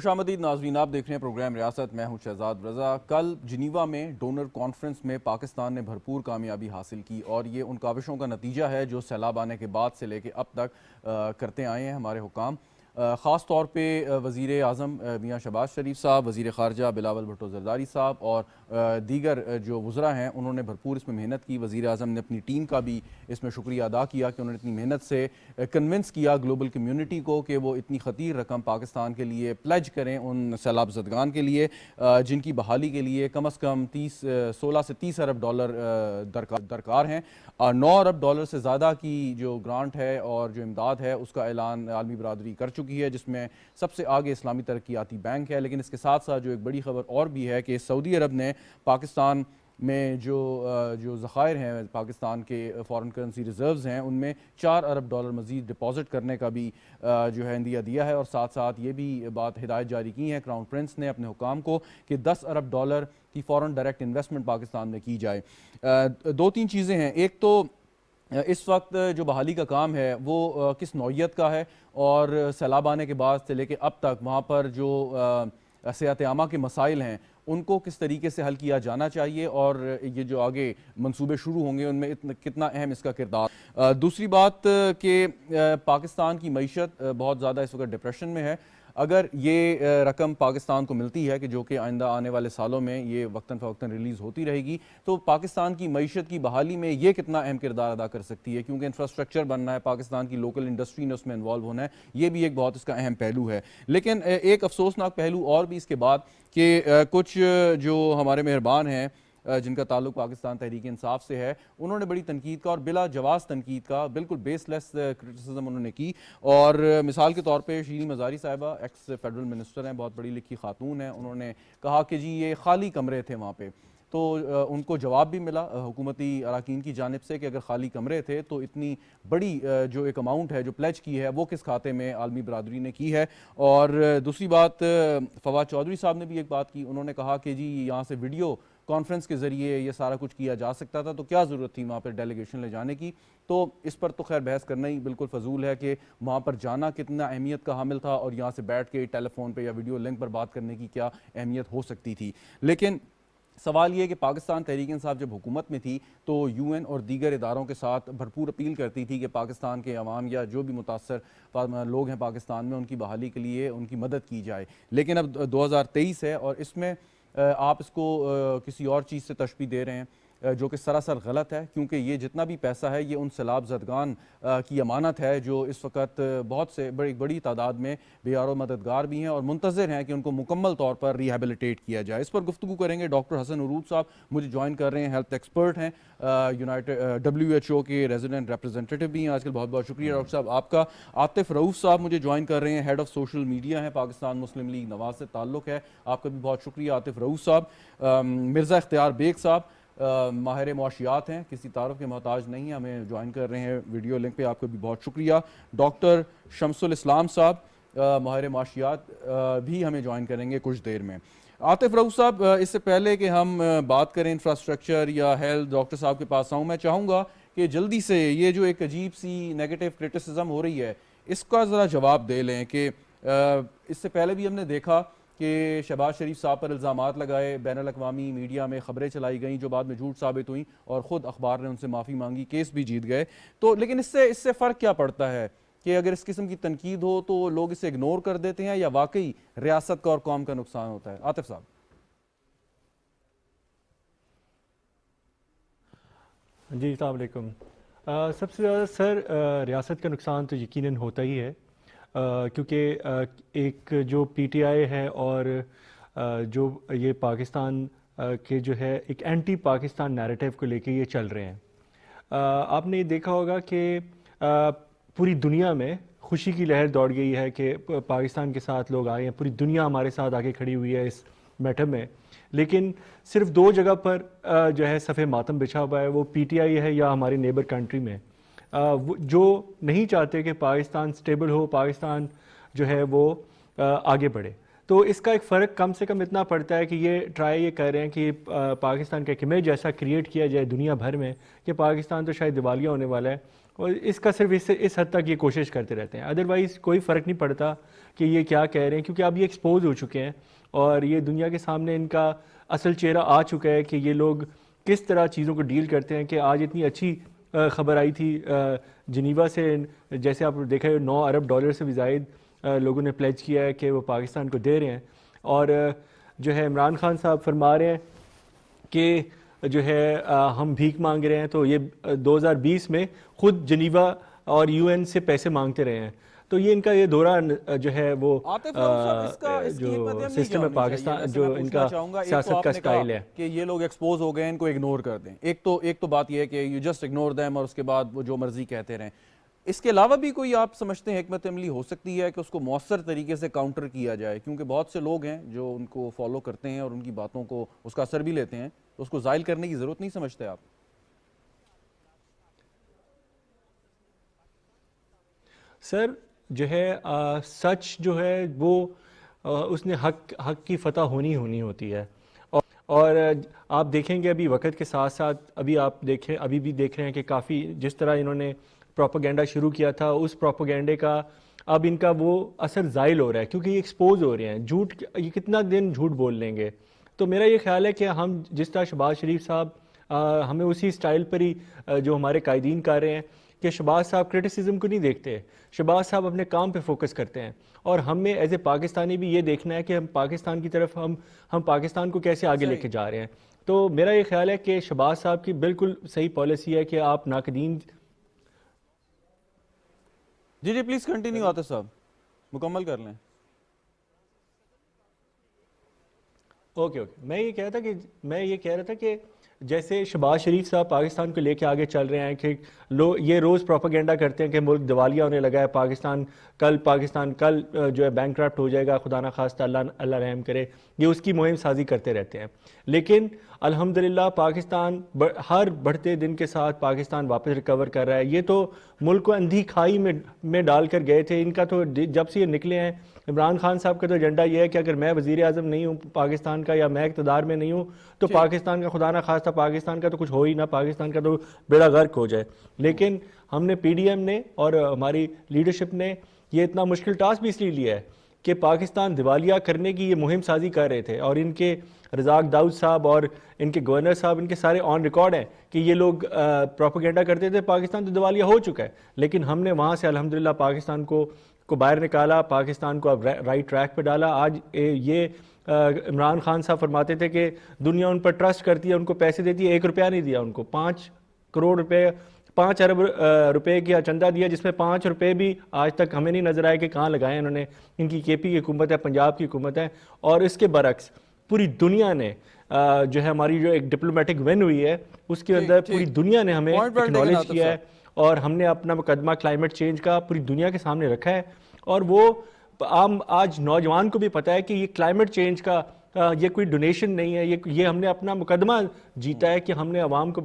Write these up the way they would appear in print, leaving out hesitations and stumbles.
خوش آمدید ناظرین، آپ دیکھ رہے ہیں پروگرام ریاست، میں ہوں شہزاد رضا۔ کل جنیوا میں ڈونر کانفرنس میں پاکستان نے بھرپور کامیابی حاصل کی اور یہ ان کاوشوں کا نتیجہ ہے جو سیلاب آنے کے بعد سے لے کے اب تک کرتے آئے ہیں ہمارے حکام۔ خاص طور پہ وزیر اعظم میاں شہباز شریف صاحب، وزیر خارجہ بلاول بھٹو زرداری صاحب اور دیگر جو وزراء ہیں انہوں نے بھرپور اس میں محنت کی۔ وزیر اعظم نے اپنی ٹیم کا بھی اس میں شکریہ ادا کیا کہ انہوں نے اتنی محنت سے کنونس کیا گلوبل کمیونٹی کو کہ وہ اتنی خطیر رقم پاکستان کے لیے پلیج کریں ان سیلاب زدگان کے لیے، جن کی بحالی کے لیے کم از کم 16 سے 30 ارب ڈالر درکار ہیں۔ 9 ارب ڈالر سے زیادہ کی جو گرانٹ ہے اور جو امداد ہے اس کا اعلان عالمی برادری کر چکی ہے، جس میں سب سے آگے اسلامی ترقیاتی بینک ہے۔ لیکن اس کے ساتھ ساتھ جو ایک بڑی خبر اور بھی ہے کہ سعودی عرب نے پاکستان میں جو ذخائر ہیں پاکستان کے فارن کرنسی ریزروز ہیں ان میں 4 ارب ڈالر مزید ڈپازٹ کرنے کا بھی جو ہے عندیہ دیا ہے، اور ساتھ ساتھ یہ بھی بات ہدایت جاری کی ہے کراؤن پرنس نے اپنے حکام کو کہ 10 ارب ڈالر کی فارن ڈائریکٹ انویسٹمنٹ پاکستان میں کی جائے۔ دو تین چیزیں ہیں، ایک تو اس وقت جو بحالی کا کام ہے وہ کس نوعیت کا ہے، اور سیلاب آنے کے بعد سے لے کے اب تک وہاں پر جو صحت عامہ کے مسائل ہیں ان کو کس طریقے سے حل کیا جانا چاہیے، اور یہ جو آگے منصوبے شروع ہوں گے ان میں کتنا اہم اس کا کردار۔ دوسری بات کہ پاکستان کی معیشت بہت زیادہ اس وقت ڈپریشن میں ہے۔ اگر یہ رقم پاکستان کو ملتی ہے کہ جو کہ آئندہ آنے والے سالوں میں یہ وقتاً فوقتاً ریلیز ہوتی رہے گی، تو پاکستان کی معیشت کی بحالی میں یہ کتنا اہم کردار ادا کر سکتی ہے، کیونکہ انفراسٹرکچر بننا ہے، پاکستان کی لوکل انڈسٹری نے اس میں انوالو ہونا ہے، یہ بھی ایک بہت اس کا اہم پہلو ہے۔ لیکن ایک افسوسناک پہلو اور بھی اس کے بعد کہ کچھ جو ہمارے مہربان ہیں جن کا تعلق پاکستان تحریک انصاف سے ہے، انہوں نے بڑی تنقید کا اور بلا جواز تنقید کا، بالکل بیس لیس کرٹیسزم انہوں نے کی، اور مثال کے طور پہ شیریں مزاری صاحبہ ایکس فیڈرل منسٹر ہیں، بہت پڑھی لکھی خاتون ہیں، انہوں نے کہا کہ جی یہ خالی کمرے تھے وہاں پہ، تو ان کو جواب بھی ملا حکومتی اراکین کی جانب سے کہ اگر خالی کمرے تھے تو اتنی بڑی جو ایک اماؤنٹ ہے جو پلیج کی ہے وہ کس کھاتے میں عالمی برادری نے کی ہے۔ اور دوسری بات، فواد چودھری صاحب نے بھی ایک بات کی، انہوں نے کہا کہ جی یہاں سے ویڈیو کانفرنس کے ذریعے یہ سارا کچھ کیا جا سکتا تھا، تو کیا ضرورت تھی وہاں پر ڈیلیگیشن لے جانے کی؟ تو اس پر تو خیر بحث کرنا ہی بالکل فضول ہے کہ وہاں پر جانا کتنا اہمیت کا حامل تھا اور یہاں سے بیٹھ کے ٹیلی فون پہ یا ویڈیو لنک پر بات کرنے کی کیا اہمیت ہو سکتی تھی۔ لیکن سوال یہ کہ پاکستان تحریک انصاف جب حکومت میں تھی تو یو این اور دیگر اداروں کے ساتھ بھرپور اپیل کرتی تھی کہ پاکستان کے عوام یا جو بھی متاثر لوگ ہیں پاکستان میں ان کی بحالی کے لیے ان کی مدد کی جائے۔ لیکن اب 2023 ہے اور اس میں آپ اس کو کسی اور چیز سے تشبیہ دے رہے ہیں جو کہ سراسر غلط ہے، کیونکہ یہ جتنا بھی پیسہ ہے یہ ان سیلاب زدگان کی امانت ہے جو اس وقت بہت سے بڑی تعداد میں بیار و مددگار بھی ہیں اور منتظر ہیں کہ ان کو مکمل طور پر ریہیبلیٹیٹ کیا جائے۔ اس پر گفتگو کریں گے ڈاکٹر حسن عروج صاحب، مجھے جوائن کر رہے ہیں، ہیلتھ ایکسپرٹ ہیں، WHO کے ریزیڈنٹ ریپرزنٹیٹو بھی ہیں آج کل، بہت بہت شکریہ ڈاکٹر صاحب آپ کا۔ عاطف رؤوف صاحب مجھے جوائن کر رہے ہیں، ہیڈ آف سوشل میڈیا ہیں، پاکستان مسلم لیگ نواز سے تعلق ہے، آپ کا بھی بہت شکریہ عاطف رؤوف صاحب۔ مرزا اختیار بیگ صاحب ماہر معاشیات ہیں، کسی تعارف کے محتاج نہیں ہیں، ہمیں جوائن کر رہے ہیں ویڈیو لنک پہ، آپ کا بھی بہت شکریہ۔ ڈاکٹر شمس الاسلام صاحب ماہر معاشیات بھی ہمیں جوائن کریں گے کچھ دیر میں۔ عاطف رؤوف صاحب، اس سے پہلے کہ ہم بات کریں انفراسٹرکچر یا ہیلتھ، ڈاکٹر صاحب کے پاس آؤں، میں چاہوں گا کہ جلدی سے یہ جو ایک عجیب سی نیگیٹو کرٹیسزم ہو رہی ہے اس کا ذرا جواب دے لیں کہ اس سے پہلے بھی ہم نے دیکھا کہ شہباز شریف صاحب پر الزامات لگائے، بین الاقوامی میڈیا میں خبریں چلائی گئیں جو بعد میں جھوٹ ثابت ہوئیں اور خود اخبار نے ان سے معافی مانگی، کیس بھی جیت گئے۔ تو لیکن اس سے فرق کیا پڑتا ہے کہ اگر اس قسم کی تنقید ہو تو لوگ اسے اگنور کر دیتے ہیں یا واقعی ریاست کا اور قوم کا نقصان ہوتا ہے؟ عاطف صاحب۔ جی السلام علیکم۔ سب سے زیادہ سر ریاست کا نقصان تو یقیناً ہوتا ہی ہے، کیونکہ ایک جو پی ٹی آئی ہے اور جو یہ پاکستان کے جو ہے ایک اینٹی پاکستان نیریٹو کو لے کے یہ چل رہے ہیں۔ آپ نے یہ دیکھا ہوگا کہ پوری دنیا میں خوشی کی لہر دوڑ گئی ہے کہ پاکستان کے ساتھ لوگ آئے ہیں، پوری دنیا ہمارے ساتھ آگے کھڑی ہوئی ہے اس میٹر میں، لیکن صرف 2 جگہ پر جو ہے صف ماتم بچھا ہوا ہے، وہ پی ٹی آئی ہے یا ہماری نیبر کنٹری میں، جو نہیں چاہتے کہ پاکستان سٹیبل ہو، پاکستان جو ہے وہ آگے بڑھے۔ تو اس کا ایک فرق کم سے کم اتنا پڑتا ہے کہ یہ ٹرائی یہ کر رہے ہیں کہ پاکستان کا ایک امیج ایسا کریٹ کیا جائے دنیا بھر میں کہ پاکستان تو شاید دیوالیہ ہونے والا ہے، اور اس کا صرف اس حد تک یہ کوشش کرتے رہتے ہیں. ادروائز کوئی فرق نہیں پڑتا کہ یہ کیا کہہ رہے ہیں، کیونکہ اب یہ ایکسپوز ہو چکے ہیں اور یہ دنیا کے سامنے ان کا اصل چہرہ آ چکا ہے کہ یہ لوگ کس طرح چیزوں کو ڈیل کرتے ہیں. کہ آج اتنی اچھی خبر آئی تھی جنیوا سے، جیسے آپ دیکھا ہے 9 ارب ڈالر سے بھی زائد لوگوں نے پلیج کیا ہے کہ وہ پاکستان کو دے رہے ہیں. اور جو ہے عمران خان صاحب فرما رہے ہیں کہ جو ہے ہم بھیک مانگ رہے ہیں، تو یہ 2020 میں خود جنیوا اور یو این سے پیسے مانگتے رہے ہیں. تو یہ ان کا یہ دورہ جو ہے وہ عاطف صاحب اس کی حکمت عملی کیا سسٹم ہے ہونی چاہیے؟ پاکستان ویسے جو میں ان پوچھنا کا چاہوں گا، ایک تو سیاست آپ کا نے کہا سٹائل ہے کہ یہ لوگ ایکسپوز ہو گئے، ان کو اگنور کر دیں. ایک تو بات یہ ہے کہ یو جسٹ اگنور دیم اور اس کے بعد وہ جو مرضی کہتے رہیں. اس کے علاوہ بھی کوئی آپ سمجھتے ہیں حکمت عملی ہو سکتی ہے کہ اس کو مؤثر طریقے سے کاؤنٹر کیا جائے؟ کیونکہ بہت سے لوگ ہیں جو ان کو فالو کرتے ہیں اور ان کی باتوں کو اس کا اثر بھی لیتے ہیں، تو اس کو زائل کرنے کی ضرورت نہیں سمجھتے آپ؟ سر جو ہے سچ جو ہے وہ اس نے حق کی فتح ہونی ہوتی ہے. اور آپ دیکھیں گے ابھی وقت کے ساتھ ساتھ ابھی بھی دیکھ رہے ہیں کہ کافی جس طرح انہوں نے پروپیگنڈا شروع کیا تھا، اس پروپیگنڈے کا اب ان کا وہ اثر زائل ہو رہا ہے، کیونکہ یہ ایکسپوز ہو رہے ہیں. یہ کتنا دن جھوٹ بول لیں گے؟ تو میرا یہ خیال ہے کہ ہم جس طرح شہباز شریف صاحب ہمیں اسی سٹائل پر ہی جو ہمارے قائدین کر رہے ہیں کہ شہباز صاحب کرٹیسزم کو نہیں دیکھتے، شہباز صاحب اپنے کام پہ فوکس کرتے ہیں. اور ہمیں ایز اے پاکستانی بھی یہ دیکھنا ہے کہ ہم پاکستان کی طرف ہم پاکستان کو کیسے آگے لے کے جا رہے ہیں. تو میرا یہ خیال ہے کہ شہباز صاحب کی بالکل صحیح پالیسی ہے کہ آپ ناقدین. جی پلیز کنٹینیو عاطف صاحب، مکمل کر لیں. اوکے میں یہ کہہ رہا تھا کہ جیسے شہباز شریف صاحب پاکستان کو لے کے آگے چل رہے ہیں کہ یہ روز پروپیگنڈا کرتے ہیں کہ ملک دیوالیہ ہونے لگا ہے، پاکستان کل جو ہے بینکرپٹ ہو جائے گا، خدا نہ خواستہ اللہ رحم کرے. یہ اس کی مہم سازی کرتے رہتے ہیں. لیکن الحمدللہ پاکستان ہر بڑھتے دن کے ساتھ پاکستان واپس ریکور کر رہا ہے. یہ تو ملک کو اندھی کھائی میں ڈال کر گئے تھے. ان کا تو جب سے یہ نکلے ہیں، عمران خان صاحب کا تو ایجنڈا یہ ہے کہ اگر میں وزیر اعظم نہیں ہوں پاکستان کا، یا میں اقتدار میں نہیں ہوں، تو پاکستان کا خدا نہ خواستہ پاکستان کا تو کچھ ہو ہی نہ، پاکستان کا تو بیڑا غرق ہو جائے. لیکن ہم نے پی ڈی ایم نے اور ہماری لیڈرشپ نے یہ اتنا مشکل ٹاسک بھی اس لیے لیا ہے کہ پاکستان دیوالیہ کرنے کی یہ مہم سازی کر رہے تھے. اور ان کے رزاق داؤد صاحب اور ان کے گورنر صاحب، ان کے سارے آن ریکارڈ ہیں کہ یہ لوگ پروپیگنڈا کرتے تھے پاکستان تو دیوالیہ ہو چکا ہے. لیکن ہم نے وہاں سے الحمدللہ پاکستان کو باہر نکالا، پاکستان کو اب رائٹ ٹریک پہ ڈالا. آج یہ عمران خان صاحب فرماتے تھے کہ دنیا ان پر ٹرسٹ کرتی ہے، ان کو پیسے دیتی ہے. 1 روپیہ نہیں دیا ان کو، 5 کروڑ روپے 5 ارب روپے کی چندہ دیا، جس میں 5 روپے بھی آج تک ہمیں نہیں نظر آئے کہ کہاں لگائے انہوں نے. ان کی کے پی کی حکومت ہے، پنجاب کی حکومت ہے. اور اس کے برعکس پوری دنیا نے جو ہے ہماری جو ایک ڈپلومیٹک ون ہوئی ہے اس کے اندر پوری دنیا نے ہمیں ایکنالج کیا ہے، اور ہم نے اپنا مقدمہ کلائمیٹ چینج کا پوری دنیا کے سامنے رکھا ہے. اور وہ آج نوجوان کو بھی پتہ ہے کہ یہ کلائمیٹ چینج کا یہ کوئی ڈونیشن نہیں ہے، یہ ہم نے اپنا مقدمہ جیتا ہے کہ ہم نے عوام کو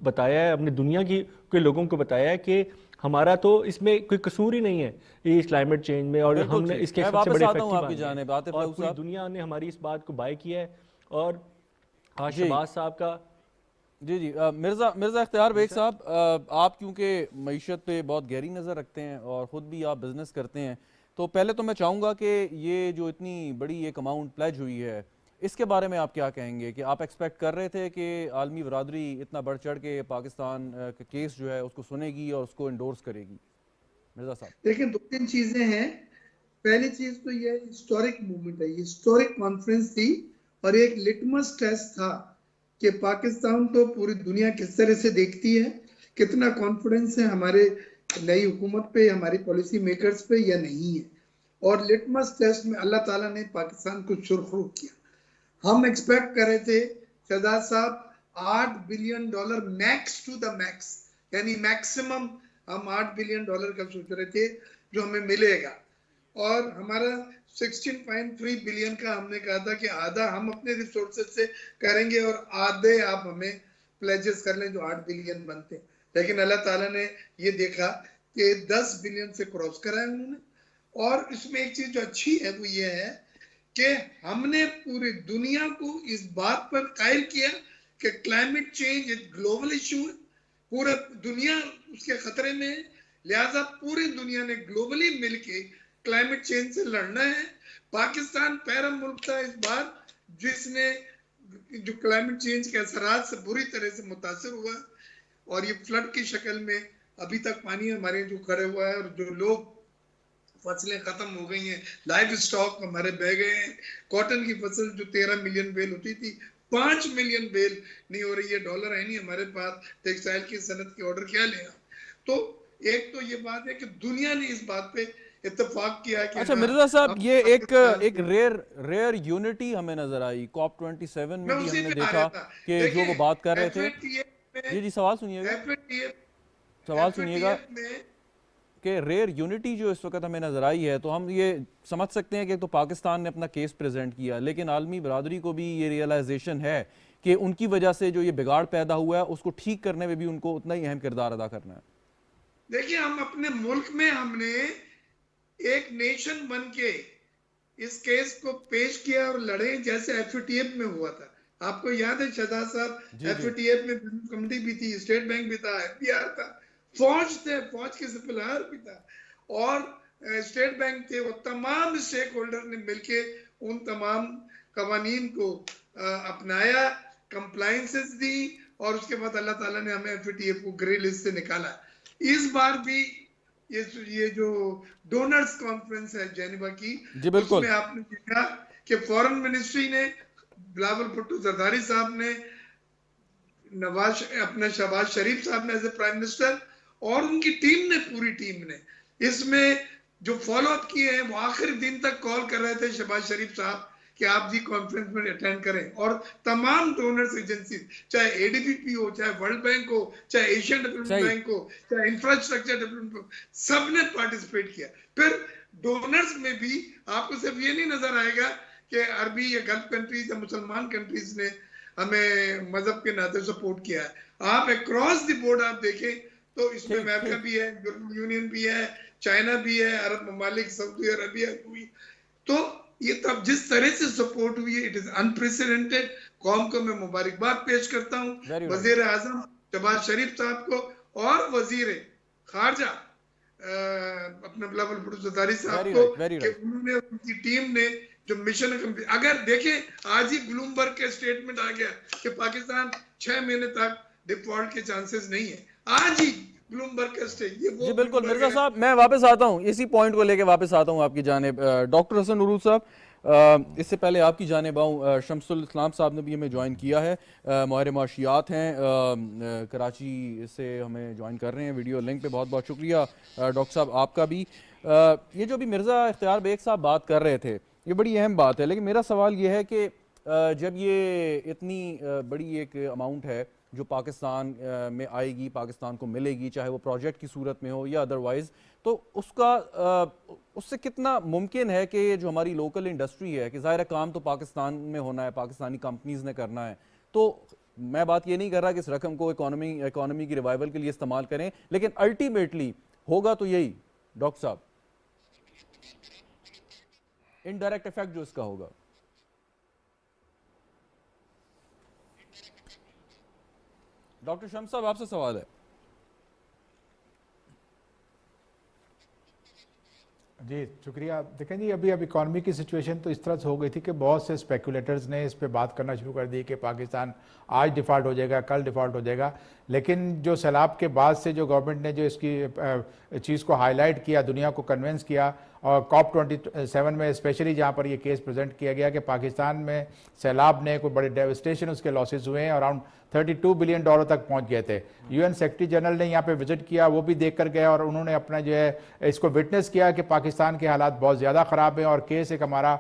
بتایا ہے، اپنے دنیا کے لوگوں کو بتایا ہے کہ ہمارا تو اس میں کوئی قصور ہی نہیں ہے اس کلائمیٹ چینج میں، اور ہم نے اس کے سب سے بڑے افیکٹو اور پوری دنیا نے ہماری اس بات کو بائی کیا ہے. اور آج شہباز صاحب کا جی مرزا اختیار بیگ صاحب، آپ کیونکہ معیشت پہ بہت گہری نظر رکھتے ہیں اور خود بھی آپ بزنس کرتے ہیں، تو پہلے تو میں چاہوں گا کہ یہ جو اتنی بڑی ایک اماؤنٹ پلیج ہوئی ہے، اس کے بارے میں آپ کیا کہیں گے؟ کہ آپ ایکسپیکٹ کر رہے تھے کہ عالمی برادری اتنا بڑھ چڑھ کے پاکستان کا کیس جو ہے اس کو سنے گی اور اس کو انڈورس کرے گی؟ مرزا صاحب دیکھیں 2-3 چیزیں ہیں. پہلی چیز تو یہ ہسٹورک موومنٹ ہے، یہ ہسٹورک کانفرنس تھی اور ایک لٹمس ٹیسٹ تھا کہ پاکستان تو پوری دنیا کس طرح سے دیکھتی ہے، کتنا کانفیڈنس ہے ہمارے نئی حکومت پہ، ہماری پالیسی میکرز پہ یا نہیں ہے. اور لٹمس ٹیسٹ میں اللہ تعالیٰ نے پاکستان کو سرخرو کیا. ہم ایکسپیکٹ کر رہے تھے شہزاد صاحب $8 billion max to the max, یعنی میکسیمم ہم $8 بلین کا سوچ رہے تھے جو ہمیں ملے گا. اور ہمارا 16.3 بلین کا ہم نے کہا تھا کہ آدھا ہم اپنے ریسورسز سے کریں گے اور آدھے آپ ہمیں پلیجز کر لیں جو 8 بلین بنتے. لیکن اللہ تعالیٰ نے یہ دیکھا کہ 10 بلین سے کراس کرا ہے انہوں نے. اور اس میں ایک چیز جو اچھی ہے وہ یہ ہے کہ ہم نے پوری دنیا کو اس بات پر قائل کیا کہ کلائمیٹ چینج ایک گلوبل ایشو ہے, پورا دنیا اس کے خطرے میں ہے, لہذا پوری دنیا نے گلوبلی مل کے کلائمیٹ چینج سے لڑنا ہے. پاکستان پہلا ملک تھا اس بار جس نے جو کلائمیٹ چینج کے اثرات سے بری طرح سے متاثر ہوا, اور یہ فلڈ کی شکل میں ابھی تک پانی ہمارے جو کھڑے ہوا ہے, اور جو لوگ فصلیں ختم ہو گئی ہیں, لائف سٹاک ہمارے بہ گئے ہیں. کاٹن کی فصل جو 13 ملین بیل ہوتی تھی 5 ملین بیل نہیں ہو رہی ہے, ڈالر ہے نہیں ہمارے پاس ٹیکسٹائل کی صنعت کے آرڈر کیا لیں. تو ایک تو یہ بات ہے کہ دنیا نے اس بات پہ اتفاق کیا کہ اچھا مرزا صاحب, یہ ایک ریئر یونٹی ہمیں نظر آئی COP 27 میں بھی ہم نے دیکھا کہ جو وہ بات کر رہے تھے. جی سوال سنیے گا کہ ریئر یونٹی جو اس وقت ہمیں نظر آئی ہے, تو ہم یہ سمجھ سکتے ہیں کہ تو پاکستان نے اپنا کیس پریزنٹ کیا, لیکن عالمی برادری کو بھی یہ ریئلائزیشن ہے کہ ان کی وجہ سے جو یہ بگاڑ پیدا ہوا ہے اس کو ٹھیک کرنے میں بھی ان کو اتنا ہی اہم کردار ادا کرنا ہے. دیکھیں ہم اپنے ملک میں ہم نے ایک نیشن بن کے اس کیس کو پیش کیا اور لڑے جیسے FATF میں ہوا تھا. آپ کو یاد ہے شہزاد صاحب, FATF میں کمیٹی بھی تھی, اسٹیٹ بینک بھی تھا, FBR تھا, فوج تھے, فوج کے سپلائر بھی تھا, اور اسٹیٹ بینک تھے. وہ تمام اسٹیک ہولڈر نے مل کے ان تمام قوانین کو اپنایا, کمپلائنسز دی, اور اس کے بعد اللہ تعالیٰ نے ہمیں FATF کو گرے لسٹ سے نکالا. اس بار بھی یہ جو ڈونرز کانفرنس ہے جنیوا کی, اس میں آپ نے دیکھا کہ فورن منسٹری نے, بلاول بھٹو زرداری صاحب نے, اپنا شہباز شریف صاحب نے ایز اے پرائم منسٹر, اور ان کی ٹیم نے, پوری ٹیم نے اس میں جو فالو اپ کیے ہیں, وہ آخری دن تک کال کر رہے تھے شہباز شریف صاحب کہ آپ جی کانفرنس میں اٹینڈ کریں. اور تمام ڈونرز ایجنسیز, چاہے ADB ہو, چاہے ورلڈ بینک ہو, چاہے ایشین ڈیولپمنٹ بینک ہو, چاہے انفراسٹرکچر ڈیولپمنٹ ہو, سب نے پارٹیسپیٹ کیا. پھر ڈونرز میں بھی آپ کو صرف یہ نہیں نظر آئے گا کہ عربی یا گلف کنٹریز یا مسلمان کنٹریز نے ہمیں مذہب کے ناطے سپورٹ کیا ہے. آپ اکراس دی بورڈ آپ دیکھیں تو اس میں امریکہ بھی ہے, یورپین یونین بھی ہے, چائنا بھی ہے, عرب ممالک, سعودی عربیہ ہوئی. تو یہ تب جس طرح سے سپورٹ ہوئی ہے, اٹ از انپریسیڈنٹڈ. قوم کو میں مبارکباد پیش کرتا ہوں, وزیر اعظم شہباز شریف صاحب کو اور وزیر خارجہ اپنا بلاول بھٹو زرداری صاحب کو, کہ انہوں نے, ان کی ٹیم نے جو مشن ہے. اگر دیکھیں آج ہی بلومبرگ کے سٹیٹمنٹ آ گیا کہ پاکستان 6 مہینے تک ڈیفالٹ کے چانسز نہیں ہے, آج ہی بلومبرگ کا سٹیٹ. جی بالکل مرزا صاحب, میں واپس آتا ہوں, اسی پوائنٹ کو لے کے واپس آتا ہوں آپ کی جانب. ڈاکٹر حسن عروج صاحب, اس سے پہلے آپ کی جانب آؤں, شمس الاسلام صاحب نے بھی ہمیں جوائن کیا ہے, ماہر معاشیات ہیں, کراچی سے ہمیں جوائن کر رہے ہیں ویڈیو لنک پہ. بہت بہت شکریہ ڈاکٹر صاحب آپ کا بھی. یہ جو بھی مرزا اختیار بیگ صاحب بات کر رہے تھے, یہ بڑی اہم بات ہے, لیکن میرا سوال یہ ہے کہ جب یہ اتنی بڑی ایک اماؤنٹ ہے جو پاکستان میں آئے گی, پاکستان کو ملے گی, چاہے وہ پروجیکٹ کی صورت میں ہو یا ادروائز, تو اس سے کتنا ممکن ہے کہ جو ہماری لوکل انڈسٹری ہے, کہ ظاہر ہے کام تو پاکستان میں ہونا ہے, پاکستانی کمپنیز نے کرنا ہے, تو میں بات یہ نہیں کر رہا کہ اس رقم کو اکانومی کی ریوائول کے لیے استعمال کریں, لیکن الٹیمیٹلی ہوگا تو یہی ڈاکٹر صاحب, انڈائریکٹ ایفیکٹ جو اس کا ہوگا. ڈاکٹر شمس صاحب آپ سے سوال ہے. جی شکریہ. دیکھیں جی, ابھی اکانومی کی سچویشن تو اس طرح سے ہو گئی تھی کہ بہت سے اسپیکولیٹرز نے اس پہ بات کرنا شروع کر دی کہ پاکستان آج ڈیفالٹ ہو جائے گا, کل ڈیفالٹ ہو جائے گا. لیکن جو سیلاب کے بعد سے جو گورنمنٹ نے جو اس کی چیز کو ہائی لائٹ کیا, دنیا کو کنونس کیا, اور COP 27 میں اسپیشلی جہاں پر یہ کیس پریزنٹ کیا گیا کہ پاکستان میں سیلاب نے کوئی بڑے ڈیوسٹیشن اس کے لاسز ہوئے ہیں, اراؤنڈ $32 بلین تک پہنچ گئے تھے. UN سیکرٹری جنرل نے یہاں پہ وزٹ کیا, وہ بھی دیکھ کر گیا, اور انہوں نے اپنا جو ہے اس کو وٹنس کیا کہ پاکستان کے حالات بہت زیادہ خراب ہیں, اور کیس ایک ہمارا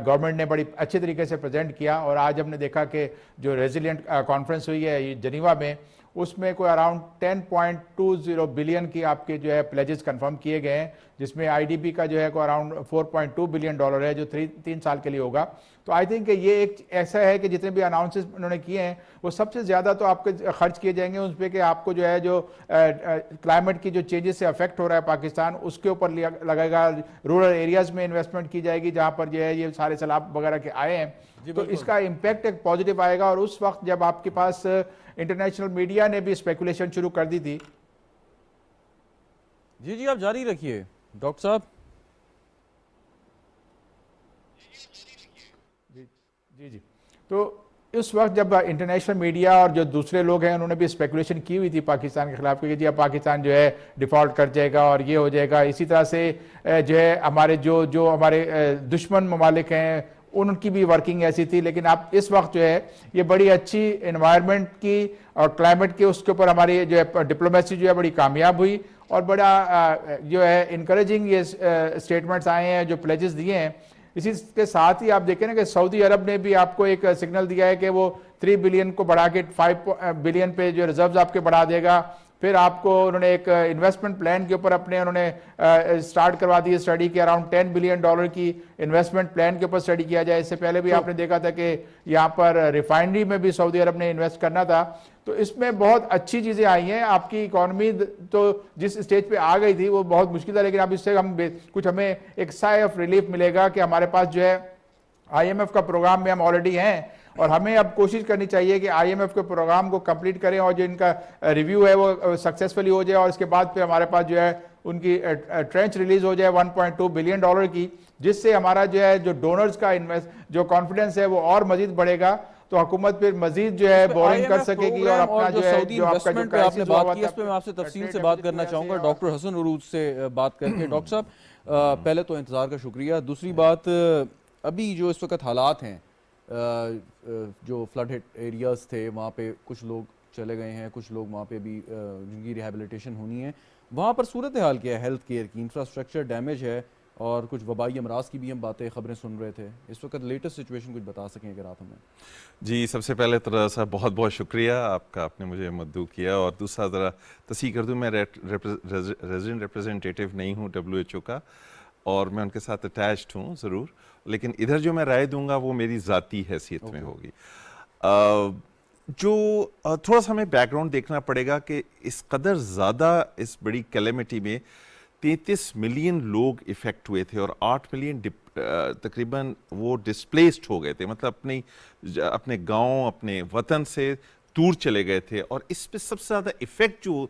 گورنمنٹ نے بڑی اچھے طریقے سے پریزنٹ کیا. اور آج ہم نے دیکھا کہ جو ریزیلینٹ کانفرنس ہوئی ہے جنیوا میں, اس میں کوئی اراؤنڈ 10.20 بلین کی آپ کے جو ہے پلیجز کنفرم کیے گئے ہیں, جس میں IDB کا جو ہے کوئی اراؤنڈ $4.2 بلین ہے جو 3 سال کے لیے ہوگا. تو آئی تھنک کہ یہ ایک ایسا ہے کہ جتنے بھی اناؤنسز انہوں نے کیے ہیں وہ سب سے زیادہ تو آپ کے خرچ کیے جائیں گے اس پہ کہ آپ کو جو ہے جو کلائمیٹ کی جو چینجز سے افیکٹ ہو رہا ہے پاکستان اس کے اوپر لگے گا. رورل ایریاز میں انویسٹمنٹ کی جائے گی جہاں پر جو ہے یہ سارے سیلاب وغیرہ کے آئے ہیں, تو اس کا امپیکٹ ایک پازیٹیو آئے گا. اور اس وقت جب آپ کے پاس انٹرنیشنل میڈیا نے بھی اسپیکولیشن شروع کر دی تھی. جی آپ جاری رکھیے ڈاکٹر صاحب. جی تو اس وقت جب انٹرنیشنل میڈیا اور جو دوسرے لوگ ہیں انہوں نے بھی اسپیکولیشن کی ہوئی تھی پاکستان کے خلاف کہ جی اب پاکستان جو ہے ڈیفالٹ کر جائے گا اور یہ ہو جائے گا. اسی طرح سے جو ہے ہمارے جو ہمارے دشمن ممالک ہیں ان کی بھی ورکنگ ایسی تھی. لیکن اب اس وقت جو ہے یہ بڑی اچھی انوائرمنٹ کی اور کلائمیٹ کی اس کے اوپر ہماری جو ہے ڈپلومیسی جو ہے بڑی کامیاب ہوئی اور بڑا جو ہے انکریجنگ یہ اسٹیٹمنٹس آئے ہیں جو پلیجز دیے ہیں. اسی کے ساتھ ہی آپ دیکھیں نا کہ سعودی عرب نے بھی آپ کو ایک سگنل دیا ہے کہ وہ 3 بلین کو بڑھا کے 5 بلین پہ جو ریزروز آپ کے بڑھا دے گا. پھر آپ کو انہوں نے ایک انویسٹمنٹ پلان کے اوپر اپنے انہوں نے سٹارٹ کروا دی اسٹڈی کی اراؤنڈ $10 بلین کی انویسٹمنٹ پلان کے اوپر اسٹڈی کیا جائے. اس سے پہلے بھی آپ نے دیکھا تھا کہ یہاں پر ریفائنری میں بھی سعودی عرب نے انویسٹ کرنا تھا. تو اس میں بہت اچھی چیزیں آئی ہیں. آپ کی اکانومی تو جس اسٹیج پہ آ گئی تھی وہ بہت مشکل تھا, لیکن اب اس سے کچھ ہمیں ایک سائے آف ریلیف ملے گا کہ ہمارے پاس جو ہے IMF کا پروگرام میں ہم آلریڈی ہیں اور ہمیں اب کوشش کرنی چاہیے کہ IMF کے پروگرام کو کمپلیٹ کریں اور جو ان کا ریویو ہے وہ سکسیسفلی ہو جائے اور اس کے بعد پھر ہمارے پاس جو ہے ان کی ٹرینچ ریلیز ہو جائے $1.2 بلین کی, جس سے ہمارا جو ہے جو ڈونرز کا جو کانفیڈنس ہے وہ اور مزید بڑھے گا. تو حکومت پھر مزید جو ہے بورنگ کر سکے گی اور اپنا جو ہے جو آپ کا جو کرائسس ہے بات کی اس پہ میں آپ سے تفصیل سے بات کرنا چاہوں گا ڈاکٹر حسن عروج سے بات کر کے. ڈاکٹر صاحب پہلے تو انتظار کا شکریہ. دوسری بات ابھی جو اس وقت حالات ہیں جو فلڈ ہٹ ایریاز تھے وہاں پہ کچھ لوگ چلے گئے ہیں, کچھ لوگ وہاں پہ بھی جن کی ریہیبلیٹیشن ہونی ہے, وہاں پر صورتحال کیا ہے ہیلتھ کیئر کی؟ انفراسٹرکچر ڈیمیج ہے اور کچھ وبائی امراض کی بھی ہم باتیں خبریں سن رہے تھے. اس وقت لیٹسٹ سچویشن کچھ بتا سکیں اگر آپ ہمیں. جی سب سے پہلے تو صاحب بہت بہت شکریہ آپ کا, آپ نے مجھے مدعو کیا. اور دوسرا ذرا تصحیح کر دوں, میں ریزیڈنٹ ریپریزنٹیٹیو نہیں ہوں WHO کا اور میں ان کے ساتھ اٹیچڈ ہوں ضرور, لیکن ادھر جو میں رائے دوں گا وہ میری ذاتی حیثیت میں ہوگی. جو تھوڑا سا ہمیں بیک گراؤنڈ دیکھنا پڑے گا کہ اس قدر زیادہ اس بڑی کیلیمٹی میں 33 ملین لوگ افیکٹ ہوئے تھے اور 8 ملین تقریباً وہ ڈسپلیسڈ ہو گئے تھے, مطلب اپنے گاؤں اپنے وطن سے دور چلے گئے تھے. اور اس پہ سب سے زیادہ افیکٹ جو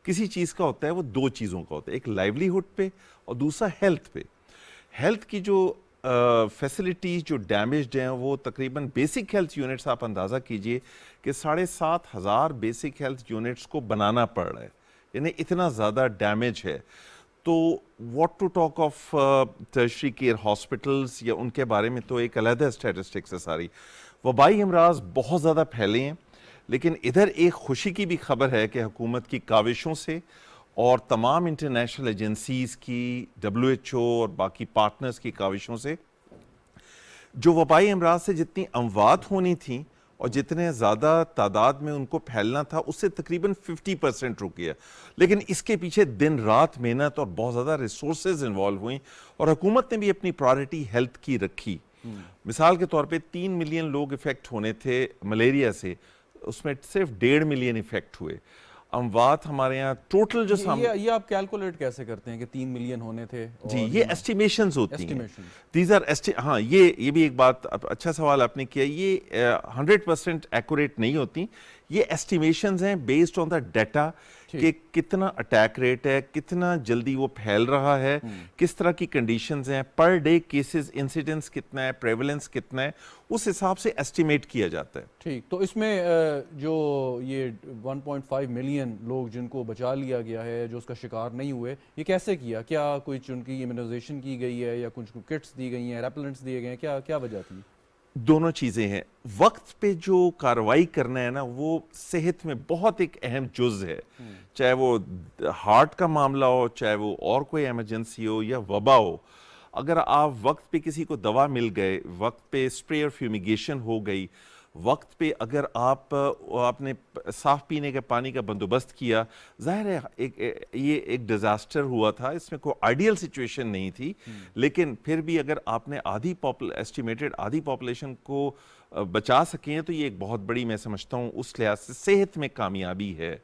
کسی چیز کا ہوتا ہے وہ 2 چیزوں کا ہوتا ہے, ایک لائیولیہڈ پہ اور دوسرا ہیلتھ پہ. ہیلتھ کی جو فیسلٹیز جو ڈیمیجڈ ہیں وہ تقریباً بیسک ہیلتھ یونٹس آپ اندازہ کیجئے کہ 7,500 بیسک ہیلتھ یونٹس کو بنانا پڑ رہا ہے, یعنی اتنا زیادہ ڈیمیج ہے. تو what to talk of tertiary care hospitals یا ان کے بارے میں تو ایک علیحدہ اسٹیٹسٹکس ہے ساری. وبائی امراض بہت زیادہ پھیلے ہیں, لیکن ادھر ایک خوشی کی بھی خبر ہے کہ حکومت کی کاوشوں سے اور تمام انٹرنیشنل ایجنسیز کی WHO اور باقی پارٹنرز کی کاوشوں سے جو وبائی امراض سے جتنی اموات ہونی تھیں اور جتنے زیادہ تعداد میں ان کو پھیلنا تھا اس سے تقریباً 50% رک گیا. لیکن اس کے پیچھے دن رات محنت اور بہت زیادہ ریسورسز انوالو ہوئیں اور حکومت نے بھی اپنی پرائرٹی ہیلتھ کی رکھی. مثال کے طور پہ 3 ملین لوگ افیکٹ ہونے تھے ملیریا سے, اس میں صرف 1.5 ملین افیکٹ ہوئے. اموات ہمارے ہاں ٹوٹل جو یہ آپ کیلکولیٹ کیسے کرتے ہیں کہ 3 ملین ہونے تھے؟ جی یہ ایسٹیمیشنز ہوتی ہیں. دیز آر ہاں یہ بھی ایک بات اچھا سوال آپ نے کیا, یہ 100% ایکوریٹ نہیں ہوتی, یہ ایسٹیمیشنز ہیں بیسڈ آن دا ڈیٹا کہ کتنا اٹیک ریٹ ہے, کتنا جلدی وہ پھیل رہا ہے, کس طرح کی کنڈیشنز ہیں, پر ڈے کیسز انسیڈنس کتنا ہے, پریولنس کتنا ہے, اس حساب سے ایسٹیمیٹ کیا جاتا ہے. ٹھیک, تو اس میں جو یہ 1.5 ملین لوگ جن کو بچا لیا گیا ہے, جو اس کا شکار نہیں ہوئے, یہ کیسے کیا؟ کیا کوئی ان کی امیونائزیشن کی گئی ہے یا کچھ کٹس دی گئی ہیں, ریپلنٹس دیے گئے ہیں, کیا وجہ تھی؟ دونوں چیزیں ہیں. وقت پہ جو کارروائی کرنا ہے نا وہ صحت میں بہت ایک اہم جز ہے, چاہے وہ ہارٹ کا معاملہ ہو, چاہے وہ اور کوئی ایمرجنسی ہو یا وبا ہو. اگر آپ وقت پہ کسی کو دوا مل گئے, وقت پہ اسپرے اور فیومیگیشن ہو گئی, وقت پہ اگر آپ نے صاف پینے کے پانی کا بندوبست کیا، ظاہر ہے یہ ایک ڈیزاسٹر ہوا تھا، اس میں کوئی آئیڈیل سچویشن نہیں تھی، لیکن پھر بھی اگر آپ نے ایسٹیمیٹڈ آدھی پاپولیشن کو بچا سکیں تو یہ ایک بہت بڑی، میں سمجھتا ہوں اس لحاظ سے صحت میں کامیابی ہے۔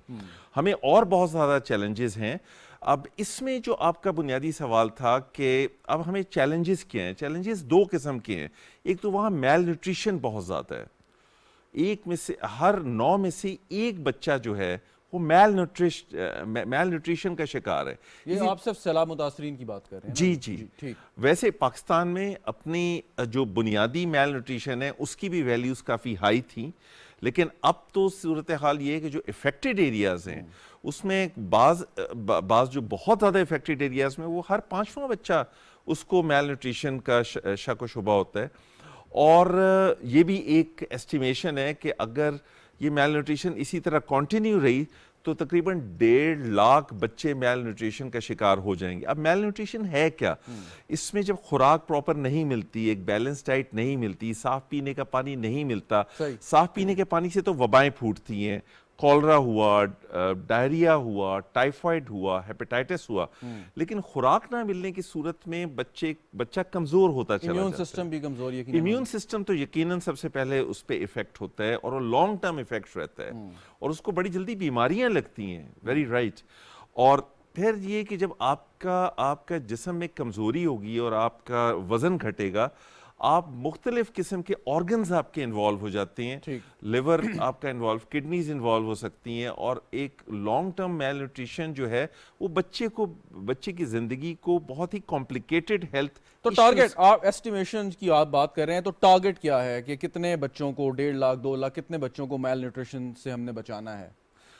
ہمیں اور بہت زیادہ چیلنجز ہیں۔ اب اس میں جو آپ کا بنیادی سوال تھا کہ اب ہمیں چیلنجز کیا ہیں، چیلنجز دو قسم کے ہیں۔ ایک تو وہاں میل نیوٹریشن بہت زیادہ ہے، ایک میں سے ہر 9 میں سے ایک بچہ جو ہے وہ میل نیوٹریشن کا شکار ہے۔ یہ آپ صرف سیلاب متاثرین کی بات کر رہے ہیں؟ جی جی ٹھیک۔ ویسے پاکستان میں اپنی جو بنیادی میل نیوٹریشن ہے اس کی بھی ویلیوز کافی ہائی تھیں، لیکن اب تو صورتحال یہ ہے کہ جو افیکٹڈ ایریاز ہیں اس میں بعض جو بہت زیادہ افیکٹڈ ایریاز میں وہ ہر 5واں بچہ اس کو میل نیوٹریشن کا شک و شبہ ہوتا ہے۔ اور یہ بھی ایک ایسٹیمیشن ہے کہ اگر یہ میل نیوٹریشن اسی طرح کنٹینیو رہی تو تقریباً 1.5 لاکھ بچے میل نیوٹریشن کا شکار ہو جائیں گے۔ اب میل نیوٹریشن ہے کیا؟ اس میں جب خوراک پراپر نہیں ملتی، ایک بیلنس ڈائٹ نہیں ملتی، صاف پینے کا پانی نہیں ملتا، صاف پینے کے پانی سے تو وبائیں پھوٹتی ہیں، کولرا ہوا، ڈائریا ہوا، ٹائیفائڈ ہوا، ہیپیٹائٹس ہوا، لیکن خوراک نہ ملنے کی صورت میں بچہ کمزور ہوتا چلا جاتا ہے۔ امیون سسٹم بھی کمزور، امیون سسٹم تو یقیناً سب سے پہلے اس پہ ایفیکٹ ہوتا ہے اور وہ لانگ ٹرم ایفیکٹ رہتا ہے اور اس کو بڑی جلدی بیماریاں لگتی ہیں۔ Very right. اور پھر یہ کہ جب آپ کا جسم میں کمزوری ہوگی اور آپ کا وزن گھٹے گا، آپ مختلف قسم کے آرگنز آپ کے انوالو ہو جاتے ہیں، لیور آپ کا انوالو، کڈنیز انوالو ہو سکتی ہیں، اور ایک لانگ ٹرم میل نیوٹریشن جو ہے وہ بچے کی زندگی کو بہت ہی کمپلیکیٹڈ ہیلتھ۔ تو ٹارگٹ، آپ ایسٹیمیشن کی آپ بات کر رہے ہیں، تو ٹارگٹ کیا ہے کہ کتنے بچوں کو، 1.5 لاکھ 2 لاکھ کتنے بچوں کو میل نیوٹریشن سے ہم نے بچانا ہے؟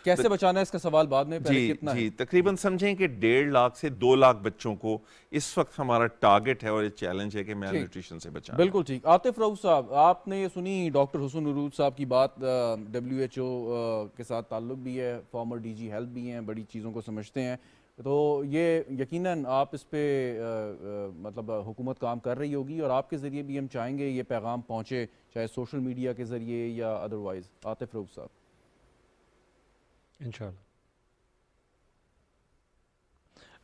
کیسے بچانا ہے اس کا سوال بعد میں، پہلے کتنا ہے؟ جی تقریباً سمجھیں کہ 1.5 لاکھ سے 2 لاکھ بچوں کو اس وقت ہمارا ٹارگٹ ہے اور یہ چیلنج ہے کہ میل نیوٹریشن سے بچانا۔ بالکل ٹھیک۔ عاطف رؤف صاحب، آپ نے یہ سنی ڈاکٹر حسن عروج صاحب کی بات، WHO کے ساتھ تعلق بھی ہے، فارمر DG ہیلتھ بھی ہیں، بڑی چیزوں کو سمجھتے ہیں، تو یہ یقیناً آپ اس پہ مطلب حکومت کام کر رہی ہوگی، اور آپ کے ذریعے بھی ہم چاہیں گے یہ پیغام پہنچے، چاہے سوشل میڈیا کے ذریعے یا ادروائز۔ عاطف رؤف صاحب۔ انشاءاللہ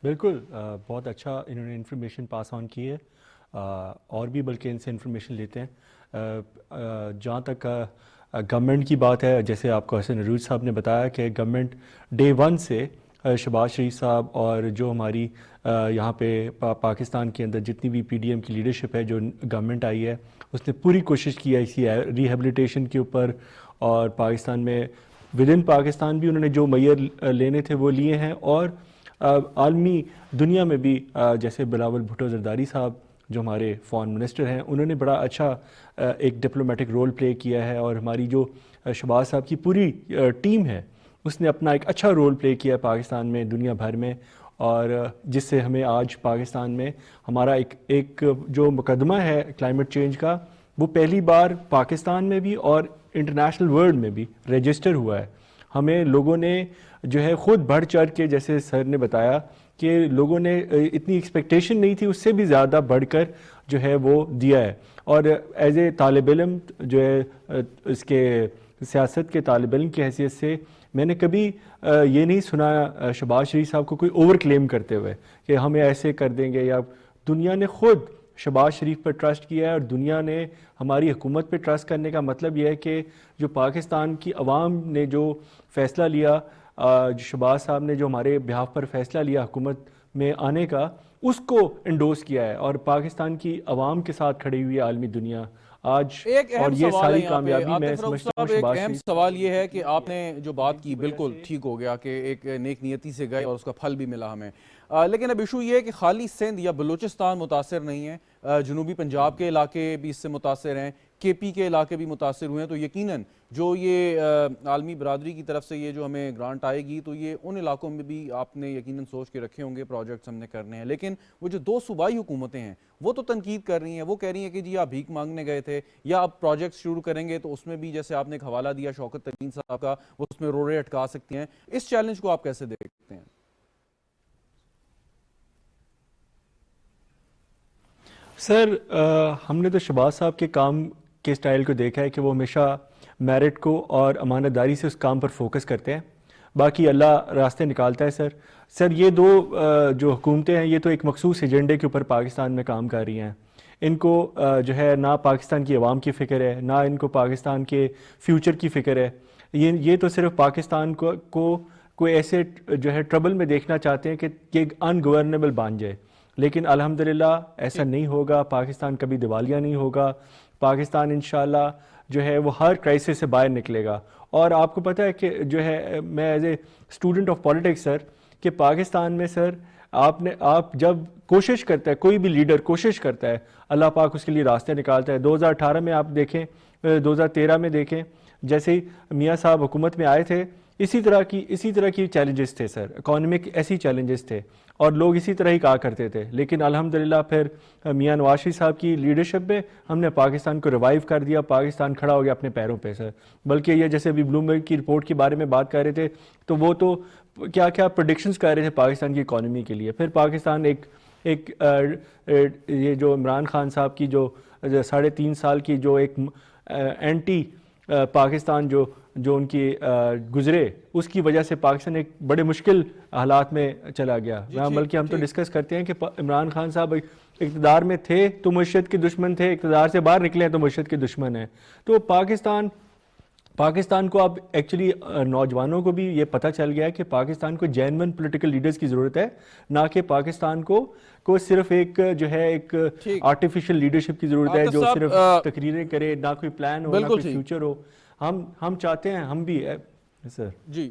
بالکل، بہت اچھا انہوں نے انفارمیشن پاس آن کی ہے، اور بھی بلکہ ان سے انفارمیشن لیتے ہیں۔ جہاں تک گورنمنٹ کی بات ہے، جیسے آپ کو حسن عروج صاحب نے بتایا کہ گورنمنٹ ڈے 1 سے شہباز شریف صاحب اور جو ہماری یہاں پہ پاکستان کے اندر جتنی بھی PDM کی لیڈرشپ ہے، جو گورنمنٹ آئی ہے، اس نے پوری کوشش کی ہے اسی ریہیبلیٹیشن کے اوپر، اور پاکستان میں ود ان پاکستان بھی انہوں نے جو میئر لینے تھے وہ لیے ہیں، اور عالمی دنیا میں بھی جیسے بلاول بھٹو زرداری صاحب جو ہمارے فارن منسٹر ہیں، انہوں نے بڑا اچھا ایک ڈپلومیٹک رول پلے کیا ہے، اور ہماری جو شہباز صاحب کی پوری ٹیم ہے اس نے اپنا ایک اچھا رول پلے کیا ہے پاکستان میں، دنیا بھر میں، اور جس سے ہمیں آج پاکستان میں ہمارا ایک جو مقدمہ ہے کلائمیٹ چینج کا، وہ پہلی بار پاکستان میں بھی اور انٹرنیشنل ورلڈ میں بھی رجسٹر ہوا ہے۔ ہمیں لوگوں نے جو ہے خود بڑھ چڑھ کے، جیسے سر نے بتایا کہ لوگوں نے اتنی ایکسپیکٹیشن نہیں تھی، اس سے بھی زیادہ بڑھ کر جو ہے وہ دیا ہے۔ اور ایز اے طالب علم جو ہے اس کے سیاست کے طالب علم کی حیثیت سے میں نے کبھی یہ نہیں سنا شہباز شریف صاحب کو کوئی اوور کلیم کرتے ہوئے کہ ہمیں ایسے کر دیں گے، یا دنیا نے خود شہباز شریف پر ٹرسٹ کیا ہے، اور دنیا نے ہماری حکومت پہ ٹرسٹ کرنے کا مطلب یہ ہے کہ جو پاکستان کی عوام نے جو فیصلہ لیا، جو شہباز صاحب نے جو ہمارے بہاف پر فیصلہ لیا حکومت میں آنے کا، اس کو انڈوس کیا ہے، اور پاکستان کی عوام کے ساتھ کھڑی ہوئی ہے عالمی دنیا آج۔ ایک اور اہم یہ سوال ساری ہے یہاں پہ، کامیابی میں عاطف رؤف سمجھتا ہوں صاحب، ایک شہباز اہم شریف۔ سوال یہ ہے کہ آپ نے جو بات کی بالکل ٹھیک ہو گیا کہ ایک نیک نیتی سے گئے اور اس کا پھل بھی ملا ہمیں، لیکن اب ایشو یہ ہے کہ خالی سندھ یا بلوچستان متاثر نہیں ہے، جنوبی پنجاب کے علاقے بھی اس سے متاثر ہیں، KP کے علاقے بھی متاثر ہوئے ہیں، تو یقیناً جو یہ عالمی برادری کی طرف سے یہ جو ہمیں گرانٹ آئے گی تو یہ ان علاقوں میں بھی آپ نے یقیناً سوچ کے رکھے ہوں گے پروجیکٹس ہم نے کرنے ہیں، لیکن وہ جو 2 صوبائی حکومتیں ہیں وہ تو تنقید کر رہی ہیں، وہ کہہ رہی ہیں کہ جی آپ بھیک مانگنے گئے تھے، یا آپ پروجیکٹس شروع کریں گے تو اس میں بھی جیسے آپ نے ایک حوالہ دیا شوکت ترین صاحب کا، وہ اس میں روڑے اٹکا سکتی ہیں۔ اس چیلنج کو آپ کیسے دیکھتے ہیں؟ سر ہم نے تو شہباز صاحب کے کام کے اسٹائل کو دیکھا ہے کہ وہ ہمیشہ میرٹ کو اور امانت داری سے اس کام پر فوکس کرتے ہیں، باقی اللہ راستے نکالتا ہے سر یہ دو جو حکومتیں ہیں یہ تو ایک مخصوص ایجنڈے کے اوپر پاکستان میں کام کر رہی ہیں. ان کو جو ہے نہ پاکستان کی عوام کی فکر ہے، نہ ان کو پاکستان کے فیوچر کی فکر ہے. یہ تو صرف پاکستان کو کوئی ایسے جو ہے ٹربل میں دیکھنا چاہتے ہیں کہ یہ ان گورنیبل بن جائے، لیکن الحمدللہ ایسا نہیں ہوگا. پاکستان کبھی دیوالیہ نہیں ہوگا. پاکستان انشاءاللہ جو ہے وہ ہر کرائسس سے باہر نکلے گا. اور آپ کو پتہ ہے کہ جو ہے میں as a student of politics sir, کہ پاکستان میں سر آپ جب کوشش کرتا ہے، کوئی بھی لیڈر کوشش کرتا ہے، اللہ پاک اس کے لیے راستے نکالتا ہے. 2018 میں آپ دیکھیں، 2013 میں دیکھیں، جیسے ہی میاں صاحب حکومت میں آئے تھے اسی طرح کی چیلنجز تھے سر، اکانومک ایسی چیلنجز تھے اور لوگ اسی طرح ہی کہا کرتے تھے. لیکن الحمدللہ پھر میاں نواز شریف صاحب کی لیڈرشپ میں ہم نے پاکستان کو ریوائیو کر دیا. پاکستان کھڑا ہو گیا اپنے پیروں پہ سر. بلکہ یہ جیسے ابھی بلومبرگ کی رپورٹ کے بارے میں بات کر رہے تھے تو وہ تو کیا پریڈکشنز کر رہے تھے پاکستان کی اکانومی کے لیے. پھر پاکستان ایک یہ جو عمران خان صاحب کی جو 3.5 سال کی جو ایک اینٹی پاکستان جو ان کی گزرے، اس کی وجہ سے پاکستان ایک بڑے مشکل حالات میں چلا گیا. بلکہ ہم تو ڈسکس کرتے ہیں کہ عمران خان صاحب اقتدار میں تھے تو معیشت کے دشمن تھے، اقتدار سے باہر نکلے ہیں تو معیشت کے دشمن ہیں. تو پاکستان کو اب ایکچولی نوجوانوں کو بھی یہ پتہ چل گیا ہے کہ پاکستان کو جینون پولیٹیکل لیڈرز کی ضرورت ہے، نہ کہ پاکستان کو صرف ایک جو ہے ایک آرٹیفیشل لیڈرشپ کی ضرورت ہے جو صرف تقریریں کرے، نہ کوئی پلان ہو، نہ کوئی فیوچر ہو. ہم چاہتے ہیں ہم بھی سر. جی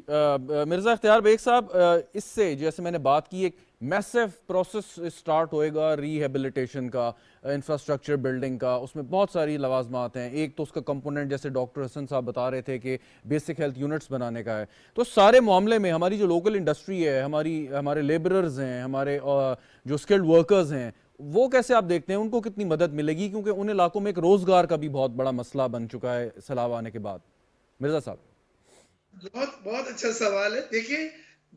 مرزا اختیار بیگ صاحب، اس سے جیسے میں نے بات کی ایک میسو پروسیس سٹارٹ ہوئے گا ریہیبلیٹیشن کا، انفراسٹرکچر بلڈنگ کا، اس میں بہت ساری لوازمات ہیں. ایک تو اس کا کمپوننٹ جیسے ڈاکٹر حسن صاحب بتا رہے تھے کہ بیسک ہیلتھ یونٹس بنانے کا ہے. تو سارے معاملے میں ہماری جو لوکل انڈسٹری ہے، ہمارے لیبررز ہیں، ہمارے جو اسکلڈ ورکرز ہیں، وہ کیسے آپ دیکھتے ہیں، ان کو کتنی مدد ملے گی؟ کیونکہ ان علاقوں میں ایک روزگار کا بھی بہت بڑا مسئلہ بن چکا ہے سیلاب آنے کے بعد. مرزا صاحب. بہت اچھا سوال ہے. دیکھیں،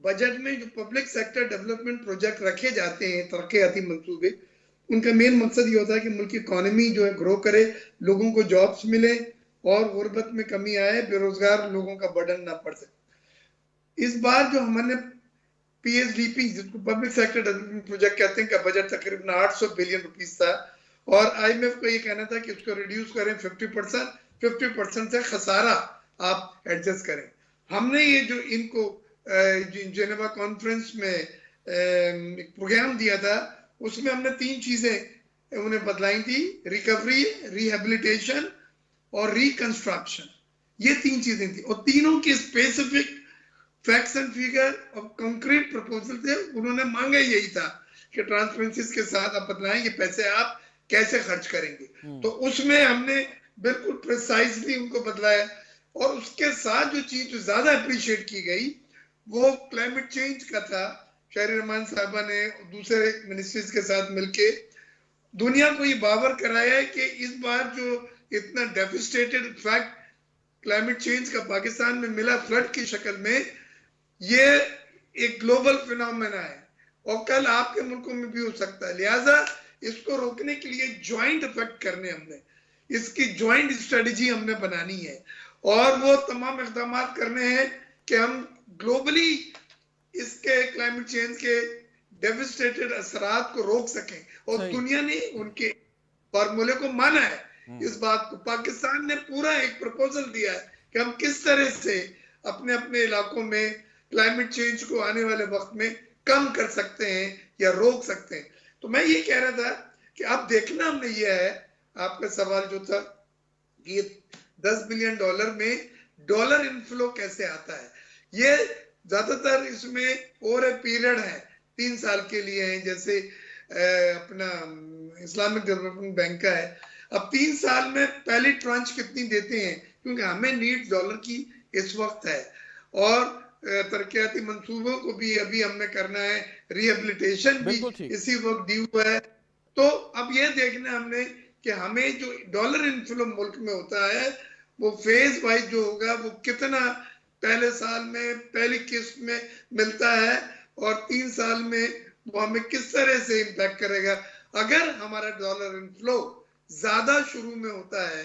بجٹ میں جو پبلک سیکٹر ڈیولپمنٹ پروجیکٹ رکھے جاتے ہیں، ترقیاتی منصوبے، ان کا مین مقصد یہ ہوتا ہے کہ ملک کی اکانومی جو ہے گرو کرے، لوگوں کو جابس ملے اور غربت میں کمی آئے، بے روزگار لوگوں کا برڈن نہ پڑ سکے. اس بار جو ہم نے پی ایس ڈی پی جس کو پبلک سیکٹر ڈیولپمنٹ پروجیکٹ کہتے ہیں کا بجٹ تقریباً 800 بلین روپیز تھا، اور آئی ایم ایف کو یہ کہنا تھا کہ اس کو ریڈیوس کریں 50% سے خسارہ آپ ایڈجسٹ کریں. ہم نے یہ جو ان کو جنیوا کانفرنس میں ایک پروگرام دیا تھا، اس میں ہم نے 3 چیزیں انہیں بتلائی تھی: ریکوری، ریہیبلیٹیشن اور ریکنسٹرکشن. یہ 3 چیزیں تھیں، اور تینوں کے اسپیسیفک فیکٹس اینڈ فیگر اور کنکریٹ پرپوزل تھے. انہوں نے مانگا یہی تھا کہ ٹرانسپیرنسی کے ساتھ آپ بتلائیں یہ پیسے آپ کیسے خرچ کریں گے. تو اس میں ہم نے بالکل پریسائزلی ان کو بتلایا. اور اس کے ساتھ جو چیز جو زیادہ اپریشیٹ کی گئی وہ کلائمیٹ چینج کا تھا. شہری رحمان صاحبہ نے دوسرے منسٹریز کے ساتھ مل کے دنیا کو یہ باور کرایا ہے کہ اس بار جو اتنا ڈیفسٹیٹڈ فیکٹ کلائمیٹ چینج کا پاکستان میں ملا فلڈ کی شکل میں، یہ ایک گلوبل فینومینا ہے اور کل آپ کے ملکوں میں بھی ہو سکتا ہے. لہٰذا اس کو روکنے کے لیے جوائنٹ افیکٹ کرنے، ہم نے اس کی جوائنٹ اسٹریٹجی ہم نے بنانی ہے، اور وہ تمام اقدامات کرنے ہیں کہ ہم گلوبلی اس کے کلائمیٹ چینج کے ڈیوسٹیٹڈ اثرات کو روک سکیں. اور دنیا نے ان کے فارمولے کو مانا ہے. اس بات کو پاکستان نے پورا ایک پروپوزل دیا ہے کہ ہم کس طرح سے اپنے علاقوں میں کلائمیٹ چینج کو آنے والے وقت میں کم کر سکتے ہیں یا روک سکتے ہیں. تو میں یہ کہہ رہا تھا کہ اب دیکھنا ہم نے یہ ہے، آپ کا سوال جو تھا کہ یہ $10 بلین میں ڈالر انفلو کیسے آتا ہے. یہ زیادہ تر اس میں اور پیریڈ ہے 3 سال کے لیے ہیں، جیسے اپنا اسلامک ڈیولپمنٹ بینک کا ہے. اب 3 سال میں پہلی ٹرانچ کتنی دیتے ہیں، کیونکہ ہمیں نیڈ ڈالر کی اس وقت ہے، اور ترقیاتی منصوبوں کو بھی ابھی ہم نے کرنا ہے، ریہیبلیٹیشن بھی اسی وقت ڈیو ہے. تو اب یہ دیکھنا ہم نے کہ ہمیں جو ڈالر انفلو ملک میں ہوتا ہے وہ فیز وائز جو ہوگا وہ کتنا پہلے سال میں پہلی قسط میں ملتا ہے، اور 3 سال میں وہ ہمیں کس طرح سے امپیکٹ کرے گا. اگر ہمارا ڈالر انفلو زیادہ شروع میں ہوتا ہے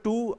2,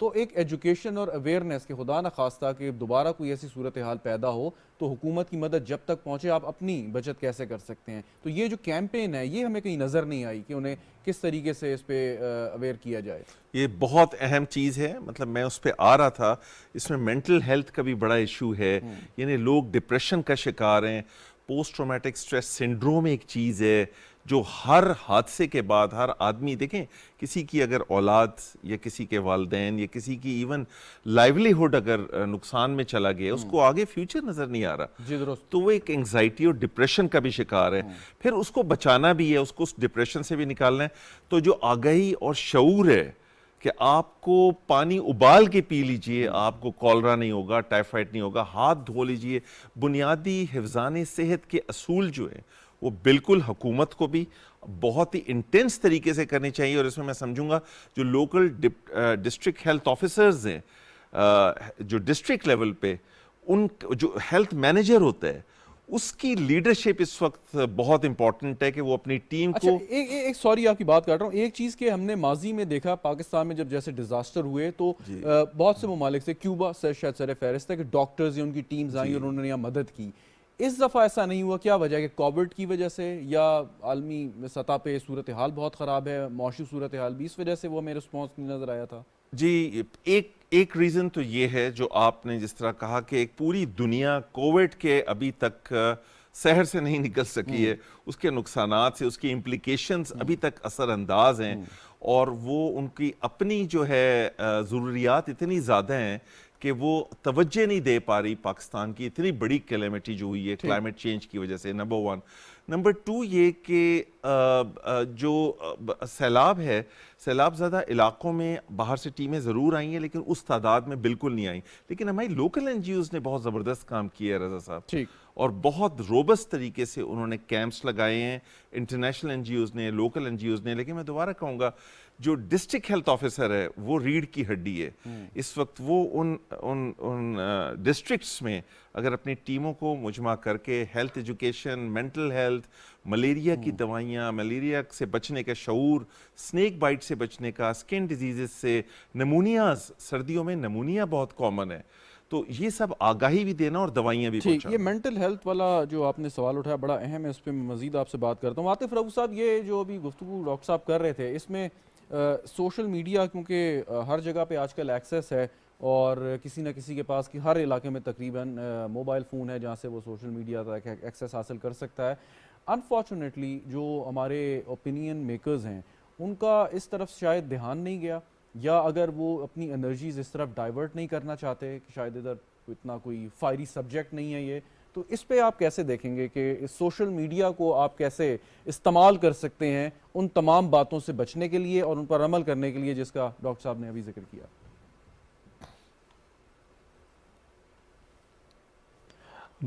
تو ایک ایجوکیشن اور اویئرنیس کہ خدا نہ خواستہ کہ دوبارہ کوئی ایسی صورتحال پیدا ہو تو حکومت کی مدد جب تک پہنچے آپ اپنی بچت کیسے کر سکتے ہیں. تو یہ جو کیمپین ہے یہ ہمیں کہیں نظر نہیں آئی کہ انہیں کس طریقے سے اس پہ اویئر کیا جائے. یہ بہت اہم چیز ہے, مطلب میں اس پہ آ رہا تھا. اس میں مینٹل ہیلتھ کا بھی بڑا ایشو ہے, یعنی لوگ ڈپریشن کا شکار ہیں. پوسٹ ٹرومیٹک سٹریس سنڈروم ایک چیز ہے جو ہر حادثے کے بعد ہر آدمی, دیکھیں کسی کی اگر اولاد یا کسی کے والدین یا کسی کی ایون لائیولی ہوڈ اگر نقصان میں چلا گیا, اس کو آگے فیوچر نظر نہیں آ رہا, جی درست. تو وہ ایک انگزائٹی اور ڈپریشن کا بھی شکار ہے. پھر اس کو بچانا بھی ہے, اس کو اس ڈپریشن سے بھی نکالنا ہے. تو جو آگہی اور شعور ہے کہ آپ کو پانی ابال کے پی لیجئے, آپ کو کولرا نہیں ہوگا, ٹائیفائڈ نہیں ہوگا, ہاتھ دھو لیجئے, بنیادی حفظان صحت کے اصول جو ہیں وہ بالکل حکومت کو بھی بہت ہی انٹینس طریقے سے کرنی چاہیے. اور اس میں سمجھوں گا جو لوکل ڈسٹرکٹ ہیلتھ آفیسرز ہیں جو ڈسٹرکٹ لیول پہ, ان جو ہیلتھ مینیجر ہوتا ہے اس کی لیڈرشپ اس وقت بہت امپورٹنٹ ہے کہ وہ اپنی ٹیم کو. ایک سوری آپ کی بات کر رہا ہوں, ایک چیز کہ ہم نے ماضی میں دیکھا پاکستان میں جب جیسے ڈیزاسٹر ہوئے تو بہت سے ممالک سے, کیوبا سے شاید سر فہرست ہے کہ ڈاکٹرز یا ان کی ٹیمز آئیں اور انہوں نے یہاں مدد کی. اس دفعہ ایسا نہیں ہوا, کیا وجہ ہے کہ کووڈ کی وجہ سے یا عالمی سطح پہ صورتحال بہت خراب ہے, معاشی صورتحال بھی, اس وجہ سے وہ ہمیں رسپانس نہیں نظر آیا تھا؟ جی ایک ریزن تو یہ ہے جو آپ نے جس طرح کہا کہ ایک پوری دنیا کووڈ کے ابھی تک سحر سے نہیں نکل سکی ہے, اس کے نقصانات سے, اس کی امپلیکیشنز ابھی تک اثر انداز ہیں, اور وہ ان کی اپنی جو ہے ضروریات اتنی زیادہ ہیں کہ وہ توجہ نہیں دے پا رہی پاکستان کی اتنی بڑی کلیمٹی جو ہوئی ہے کلائمیٹ چینج کی وجہ سے. نمبر 1. نمبر 2 یہ کہ جو سیلاب ہے, سیلاب زدہ علاقوں میں باہر سے ٹیمیں ضرور آئی ہیں لیکن اس تعداد میں بالکل نہیں آئیں. لیکن ہماری لوکل این جی اوز نے بہت زبردست کام کیا ہے رضا صاحب, اور بہت روبست طریقے سے انہوں نے کیمپس لگائے ہیں, انٹرنیشنل این جی اوز نے, لوکل این جی اوز نے. لیکن میں دوبارہ کہوں گا جو ڈسٹرکٹ ہیلتھ آفیسر ہے وہ ریڑھ کی ہڈی ہے اس وقت. وہ ان ڈسٹرکٹس میں اگر اپنی ٹیموں کو مجمع کر کے health education, mental health, malaria کی دوائیاں, ملیریا سے بچنے کا شعور, سنیک بائٹ سے بچنے کا, سکن ڈیزیزز سے, نمونیاز, سردیوں میں نمونیا بہت کامن ہے, تو یہ سب آگاہی بھی دینا اور دوائیاں بھی پہنچانا. یہ مینٹل ہیلتھ والا جو آپ نے سوال اٹھایا بڑا اہم ہے, اس پہ میں مزید آپ سے بات کرتا ہوں. عاطف رؤوف صاحب, یہ جو ابھی گفتگو ڈاکٹر صاحب کر رہے تھے, اس میں سوشل میڈیا کیونکہ ہر جگہ پہ آج کل ایکسیس ہے اور کسی نہ کسی کے پاس کی ہر علاقے میں تقریباً موبائل فون ہے جہاں سے وہ سوشل میڈیا تک ایکسیس حاصل کر سکتا ہے. انفارچونیٹلی جو ہمارے اوپینین میکرز ہیں ان کا اس طرف شاید دھیان نہیں گیا, یا اگر وہ اپنی انرجیز اس طرف ڈائیورٹ نہیں کرنا چاہتے کہ شاید ادھر اتنا کوئی فائری سبجیکٹ نہیں ہے یہ, تو اس پہ آپ کیسے دیکھیں گے کہ اس سوشل میڈیا کو آپ کیسے استعمال کر سکتے ہیں ان تمام باتوں سے بچنے کے لیے اور ان پر عمل کرنے کے لیے جس کا ڈاکٹر صاحب نے ابھی ذکر کیا؟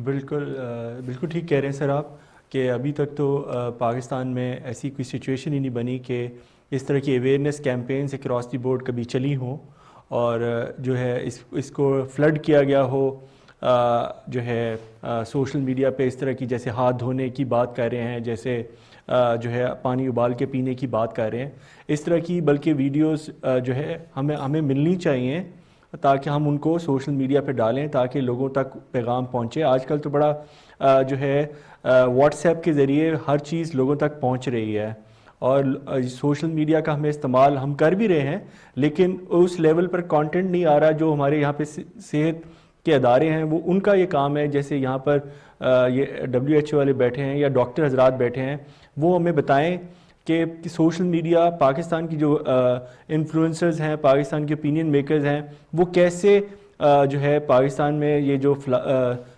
بالکل ٹھیک کہہ رہے ہیں سر آپ کہ ابھی تک تو پاکستان میں ایسی کوئی سچویشن ہی نہیں بنی کہ اس طرح کی awareness campaigns across the board کبھی چلی ہوں, اور جو ہے اس کو فلڈ کیا گیا ہو جو ہے سوشل میڈیا پہ اس طرح کی, جیسے ہاتھ دھونے کی بات کر رہے ہیں, جیسے جو ہے پانی ابال کے پینے کی بات کر رہے ہیں, اس طرح کی بلکہ ویڈیوز جو ہے ہمیں ملنی چاہیے تاکہ ہم ان کو سوشل میڈیا پہ ڈالیں تاکہ لوگوں تک پیغام پہنچے. آج کل تو بڑا جو ہے واٹس ایپ کے ذریعے ہر چیز لوگوں تک پہنچ رہی ہے, اور سوشل میڈیا کا ہمیں استعمال ہم کر بھی رہے ہیں لیکن اس لیول پر کانٹینٹ نہیں آ رہا جو ہمارے یہاں پہ صحت کے ادارے ہیں, وہ ان کا یہ کام ہے. جیسے یہاں پر یہ WHO والے بیٹھے ہیں یا ڈاکٹر حضرات بیٹھے ہیں, وہ ہمیں بتائیں کہ سوشل میڈیا, پاکستان کی جو انفلوئنسرز ہیں, پاکستان کے اوپینین میکرز ہیں, وہ کیسے جو ہے پاکستان میں یہ جو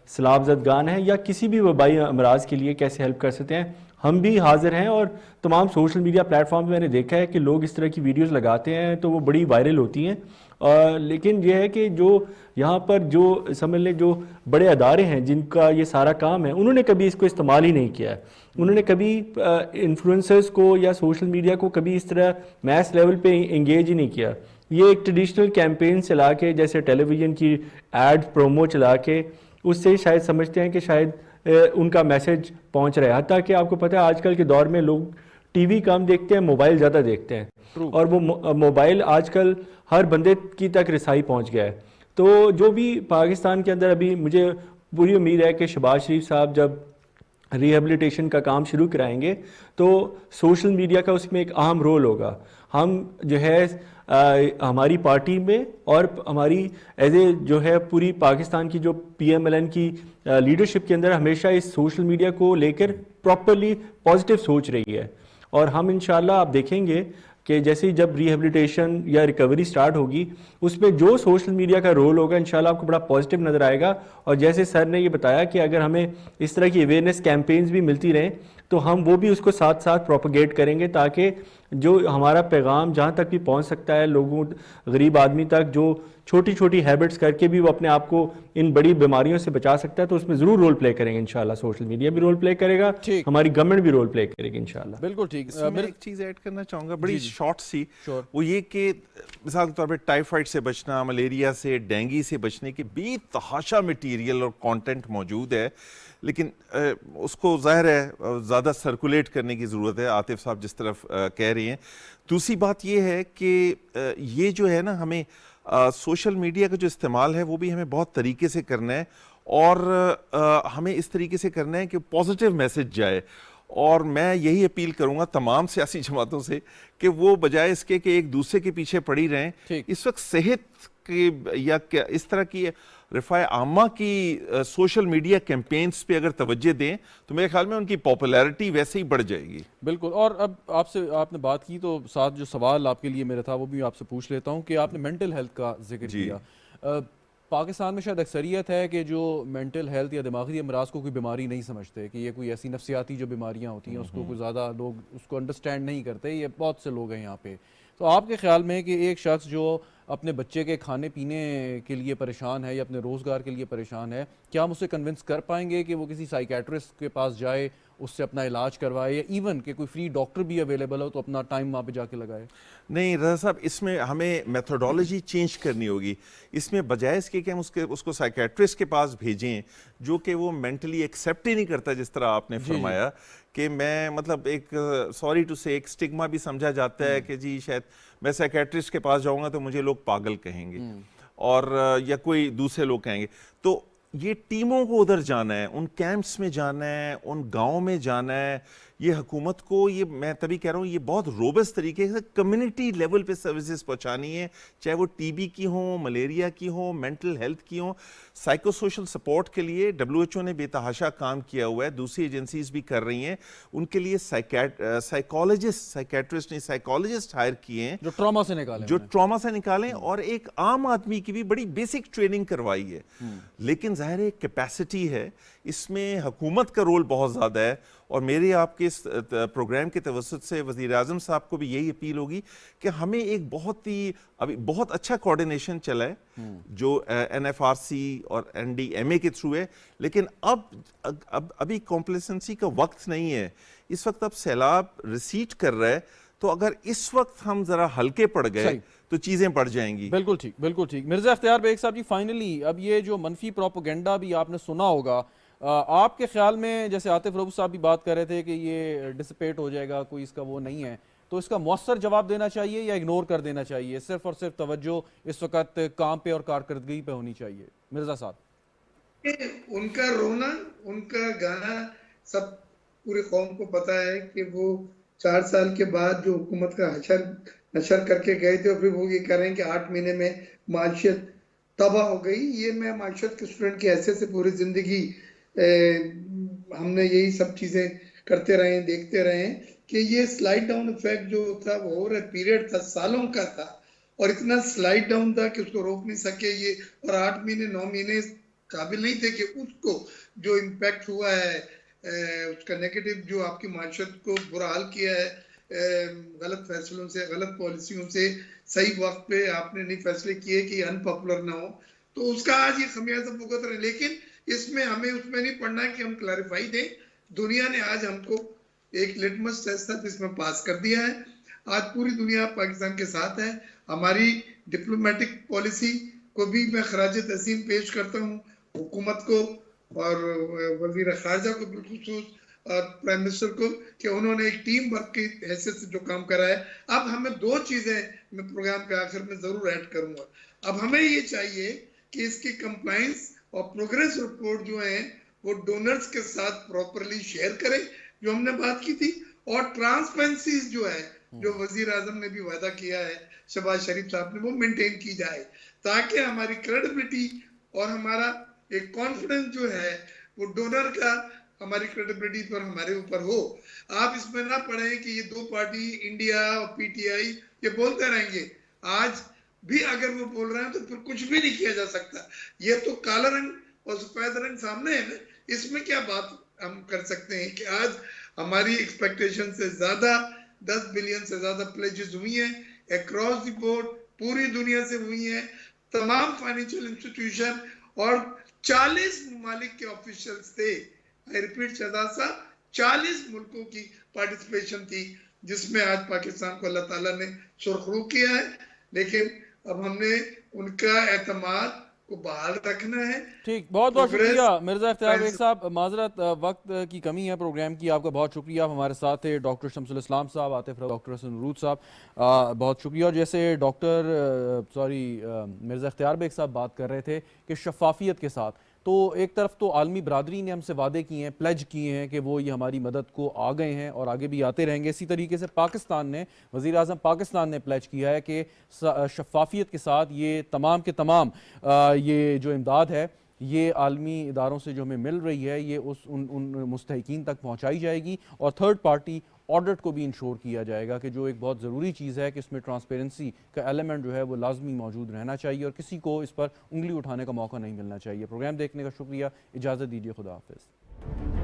سیلاب زدگان ہیں یا کسی بھی وبائی امراض کے لیے کیسے ہیلپ کر سکتے ہیں. ہم بھی حاضر ہیں, اور تمام سوشل میڈیا پلیٹ فارم پہ میں نے دیکھا ہے کہ لوگ اس طرح کی ویڈیوز لگاتے ہیں تو وہ بڑی وائرل ہوتی ہیں. لیکن یہ ہے کہ جو یہاں پر جو سمجھ لیں جو بڑے ادارے ہیں جن کا یہ سارا کام ہے, انہوں نے کبھی اس کو استعمال ہی نہیں کیا ہے. انہوں نے کبھی انفلوئنسرز کو یا سوشل میڈیا کو کبھی اس طرح میس لیول پہ انگیج ہی نہیں کیا. یہ ایک ٹریڈیشنل کیمپین چلا کے, جیسے ٹیلی ویژن کی ایڈ پرومو چلا کے, اس سے شاید سمجھتے ہیں کہ شاید ان کا میسج پہنچ رہا ہے. حتیٰ کہ آپ کو پتہ ہے آج کل کے دور میں لوگ ٹی وی کم دیکھتے ہیں, موبائل زیادہ دیکھتے ہیں, اور وہ موبائل آج کل ہر بندے کی تک رسائی پہنچ گیا ہے. تو جو بھی پاکستان کے اندر ابھی مجھے پوری امید ہے کہ شہباز شریف صاحب جب ریہیبلیٹیشن کا کام شروع کرائیں گے تو سوشل میڈیا کا اس میں ایک اہم رول ہوگا. ہم جو ہے ہماری پارٹی میں اور ہماری ایز اے جو ہے پوری پاکستان کی جو پی ایم ایل این کی لیڈرشپ کے اندر ہمیشہ اس سوشل میڈیا کو لے کر پراپرلی پازیٹیو سوچ رہی ہے. اور ہم انشاءاللہ آپ دیکھیں گے کہ جیسے ہی جب ریہیبلیٹیشن یا ریکوری سٹارٹ ہوگی اس میں جو سوشل میڈیا کا رول ہوگا انشاءاللہ آپ کو بڑا پازیٹیو نظر آئے گا. اور جیسے سر نے یہ بتایا کہ اگر ہمیں اس طرح کی اویئرنیس کیمپینز بھی ملتی رہیں تو ہم وہ بھی اس کو ساتھ ساتھ پروپیگیٹ کریں گے تاکہ جو ہمارا پیغام جہاں تک بھی پہنچ سکتا ہے لوگوں غریب آدمی تک, جو چھوٹی چھوٹی ہیبٹس کر کے بھی وہ اپنے آپ کو ان بڑی بیماریوں سے بچا سکتا ہے, تو اس میں ضرور رول پلے کریں گے انشاءاللہ. سوشل میڈیا بھی رول پلے کرے گا, ہماری گورنمنٹ بھی رول پلے کرے گی انشاءاللہ. بالکل ٹھیک. میں ایک چیز ایڈ کرنا چاہوں گا بڑی شارٹ سی, وہ یہ کہ مثال کے طور پہ ٹائیفائڈ سے بچنا, ملیریا سے, ڈینگی سے بچنے کی بے تحاشا مٹیریل اور کانٹینٹ موجود ہے, لیکن اس کو ظاہر ہے زیادہ سرکولیٹ کرنے کی ضرورت ہے, عاطف صاحب جس طرف کہہ رہی ہیں. دوسری بات یہ ہے کہ یہ جو ہے نا ہمیں سوشل میڈیا کا جو استعمال ہے وہ بھی ہمیں بہت طریقے سے کرنا ہے, اور ہمیں اس طریقے سے کرنا ہے کہ پازیٹیو میسج جائے. اور میں یہی اپیل کروں گا تمام سیاسی جماعتوں سے کہ وہ بجائے اس کے کہ ایک دوسرے کے پیچھے پڑی رہیں, اس وقت صحت کی یا اس طرح کی رفاہ عامہ کی سوشل میڈیا کیمپینز پہ اگر توجہ دیں تو میرے خیال میں ان کی پاپولیرٹی ویسے ہی بڑھ جائے گی. بالکل. اور اب آپ نے بات کی تو ساتھ جو سوال آپ کے لیے میرا تھا وہ بھی آپ سے پوچھ لیتا ہوں کہ آپ نے مینٹل ہیلتھ کا ذکر کیا. پاکستان میں شاید اکثریت ہے کہ جو مینٹل ہیلتھ یا دماغی امراض کو کوئی بیماری نہیں سمجھتے, کہ یہ کوئی ایسی نفسیاتی جو بیماریاں ہوتی ہیں اس کو کوئی زیادہ لوگ اس کو انڈرسٹینڈ نہیں کرتے. یہ بہت سے لوگ ہیں یہاں پہ. تو آپ کے خیال میں کہ ایک شخص جو اپنے بچے کے کھانے پینے کے لیے پریشان ہے یا اپنے روزگار کے لیے پریشان ہے, کیا ہم اسے کنونس کر پائیں گے کہ وہ کسی سائیکیٹرسٹ کے پاس جائے, اس سے اپنا علاج کروائے, یا ایون کہ کوئی فری ڈاکٹر بھی اویلیبل ہو تو اپنا ٹائم وہاں پہ جا کے لگائے؟ نہیں رضا صاحب, اس میں ہمیں میتھوڈالوجی چینج کرنی ہوگی. اس میں بجائے اس کے کہ ہم اس کو سائیکیٹرسٹ کے پاس بھیجیں جو کہ وہ مینٹلی ایکسیپٹ ہی نہیں کرتا, جس طرح آپ نے فرمایا کہ میں مطلب ایک سوری ٹو سے ایک سٹگما بھی سمجھا جاتا ہے کہ جی شاید میں سائیکیٹرسٹ کے پاس جاؤں گا تو مجھے لوگ پاگل کہیں گے, اور یا کوئی دوسرے لوگ کہیں گے. تو یہ ٹیموں کو ادھر جانا ہے, ان کیمپس میں جانا ہے, ان گاؤں میں جانا ہے. یہ حکومت کو, یہ میں تبھی کہہ رہا ہوں, یہ بہت روبسٹ طریقے سے کمیونٹی لیول پہ سروسز پہنچانی ہے, چاہے وہ ٹی بی کی ہوں, ملیریا کی ہوں, مینٹل ہیلتھ کی ہوں. سائیکو سوشل سپورٹ کے لیے WHO نے بے تحاشا کام کیا ہوا ہے, دوسری ایجنسیز بھی کر رہی ہیں. ان کے لیے سائیکیٹرسٹ نہیں سائیکالوجسٹ ہائر کیے ہیں جو ٹراما سے نکالیں, اور ایک عام آدمی کی بھی بڑی بیسک ٹریننگ کروائی ہے. لیکن ظاہر ایک کیپیسٹی ہے, اس میں حکومت کا رول بہت زیادہ ہے. اور میرے آپ کے اس پروگرام کے توسط سے وزیر اعظم صاحب کو بھی یہی اپیل ہوگی کہ ہمیں ایک ابھی بہت اچھا کوارڈینیشن چلا ہے جو NFRC اور NDMA کے تھرو ہے, لیکن ابھی کمپلیسنسی کا وقت نہیں ہے. اس وقت اب سیلاب ریسیٹ کر رہا ہے, تو اگر اس وقت ہم ذرا ہلکے پڑ گئے تو چیزیں بڑھ جائیں گی. بالکل ٹھیک, بالکل ٹھیک. مرزا اختیار بیگ صاحب جی, فائنلی اب یہ جو منفی پروپیگنڈا بھی آپ نے سنا ہوگا, آپ کے خیال میں جیسے عاطف رؤوف صاحب بھی بات کر رہے تھے کہ یہ ڈسپیٹ ہو جائے گا, کوئی اس کا وہ نہیں ہے, تو اس کا مؤثر جواب دینا چاہیے یا اگنور کر دینا چاہیے؟ صرف اور صرف توجہ اس وقت کام پہ اور کارکردگی پہ ہونی چاہیے. مرزا صاحب, ان کا رونا, ان کا گانا سب پوری قوم کو پتا ہے کہ وہ 4 سال کے بعد جو حکومت کا نشر کر کے گئے تھے, اور پھر وہ یہ کہہ رہے ہیں کہ 8 مہینے میں معیشت تباہ ہو گئی. یہ میں معیشت کے اسٹوڈنٹ کی حیثیت سے پوری زندگی ہم نے یہی سب چیزیں کرتے رہے ہیں, دیکھتے رہے ہیں کہ یہ سلائڈ ڈاؤن ایفیکٹ جو تھا وہ ہو رہا پیریڈ تھا, سالوں کا تھا, اور اتنا سلائڈ ڈاؤن تھا کہ اس کو روک نہیں سکے یہ, اور 8 مہینے 9 مہینے قابل نہیں تھے کہ اس کو جو امپیکٹ ہوا ہے, اس کا نیگیٹو جو آپ کی معیشت کو برا حال کیا ہے غلط فیصلوں سے, غلط پالیسیوں سے, صحیح وقت پہ آپ نے نہیں فیصلے کیے کہ ان پاپولر نہ ہو, تو اس کا آج یہ خمیازہ بھگت رہے. لیکن اس میں ہمیں اس میں نہیں پڑھنا کہ ہم کلیریفائی دیں. دنیا نے آج ہم کو ایک لٹمس ٹیسٹ تھا جس میں پاس کر دیا ہے. آج پوری دنیا پاکستان کے ساتھ ہے. ہماری ڈپلومیٹک پالیسی کو بھی میں خراج تحسین پیش کرتا ہوں, حکومت کو اور وزیر خارجہ کو بالخصوص, اور پرائم منسٹر کو کہ انہوں نے ایک ٹیم ورک کی حیثیت سے جو کام کرا ہے. اب ہمیں دو چیزیں میں پروگرام کے آخر میں ضرور ایڈ کروں گا. اب ہمیں یہ چاہیے کہ اس کی کمپلائنس اور پروگریس رپورٹ جو ہیں وہ ڈونرز کے ساتھ پراپرلی شیئر کریں جو ہم نے بات کی تھی, اور ٹرانسپیرنسیز جو ہے جو وزیر اعظم نے بھی وعدہ کیا ہے شہباز شریف صاحب نے وہ مینٹین کی جائے تاکہ ہماری کریڈیبلٹی اور ہمارا ایک کانفیڈنس جو ہے وہ ڈونر کا ہماری کریڈیبلٹی پر ہمارے اوپر ہو. آپ اس میں نہ پڑھیں کہ یہ دو پارٹی انڈیا اور پی ٹی آئی یہ بولتے رہیں گے. آج بھی اگر وہ بول رہے ہیں تو پھر کچھ بھی نہیں کیا جا سکتا. یہ تو کالا رنگ اور سفید رنگ سامنے ہے نا, اس میں کیا بات ہم کر سکتے ہیں کہ آج ہماری ایکسپیکٹیشن سے زیادہ 10 بلین سے زیادہ پلیجز ہوئی ہیں اکراس دی بورڈ, پوری دنیا سے ہوئی ہیں. تمام فائنینشیل انسٹیٹیوشن اور 40 ممالک کے آفیشلز تھے. I repeat شہزاد صاحب 40 ملکوں کی پارٹیسپیشن تھی جس میں آج پاکستان کو اللہ تعالیٰ نے سرخرو کیا ہے. لیکن اب ہم نے ان کا اعتماد کو بحال رکھنا ہے. ٹھیک, بہت بہت شکریہ مرزا اختیار بیگ صاحب. معذرت وقت کی کمی ہے پروگرام کی, آپ کا بہت شکریہ. آپ ہمارے ساتھ تھے ڈاکٹر شمس الاسلام صاحب, عاطف ڈاکٹر حسن نورود صاحب, بہت شکریہ. اور جیسے مرزا اختیار بیگ صاحب بات کر رہے تھے کہ شفافیت کے ساتھ, تو ایک طرف تو عالمی برادری نے ہم سے وعدے کیے ہیں, پلیج کیے ہیں کہ وہ یہ ہماری مدد کو آ گئے ہیں اور آگے بھی آتے رہیں گے. اسی طریقے سے پاکستان نے, وزیر اعظم پاکستان نے پلیج کیا ہے کہ شفافیت کے ساتھ یہ تمام کے تمام یہ جو امداد ہے یہ عالمی اداروں سے جو ہمیں مل رہی ہے یہ ان مستحقین تک پہنچائی جائے گی, اور تھرڈ پارٹی آڈٹ کو بھی انشور کیا جائے گا کہ جو ایک بہت ضروری چیز ہے کہ اس میں ٹرانسپیرنسی کا ایلیمنٹ جو ہے وہ لازمی موجود رہنا چاہیے اور کسی کو اس پر انگلی اٹھانے کا موقع نہیں ملنا چاہیے. پروگرام دیکھنے کا شکریہ, اجازت دیجیے, خدا حافظ.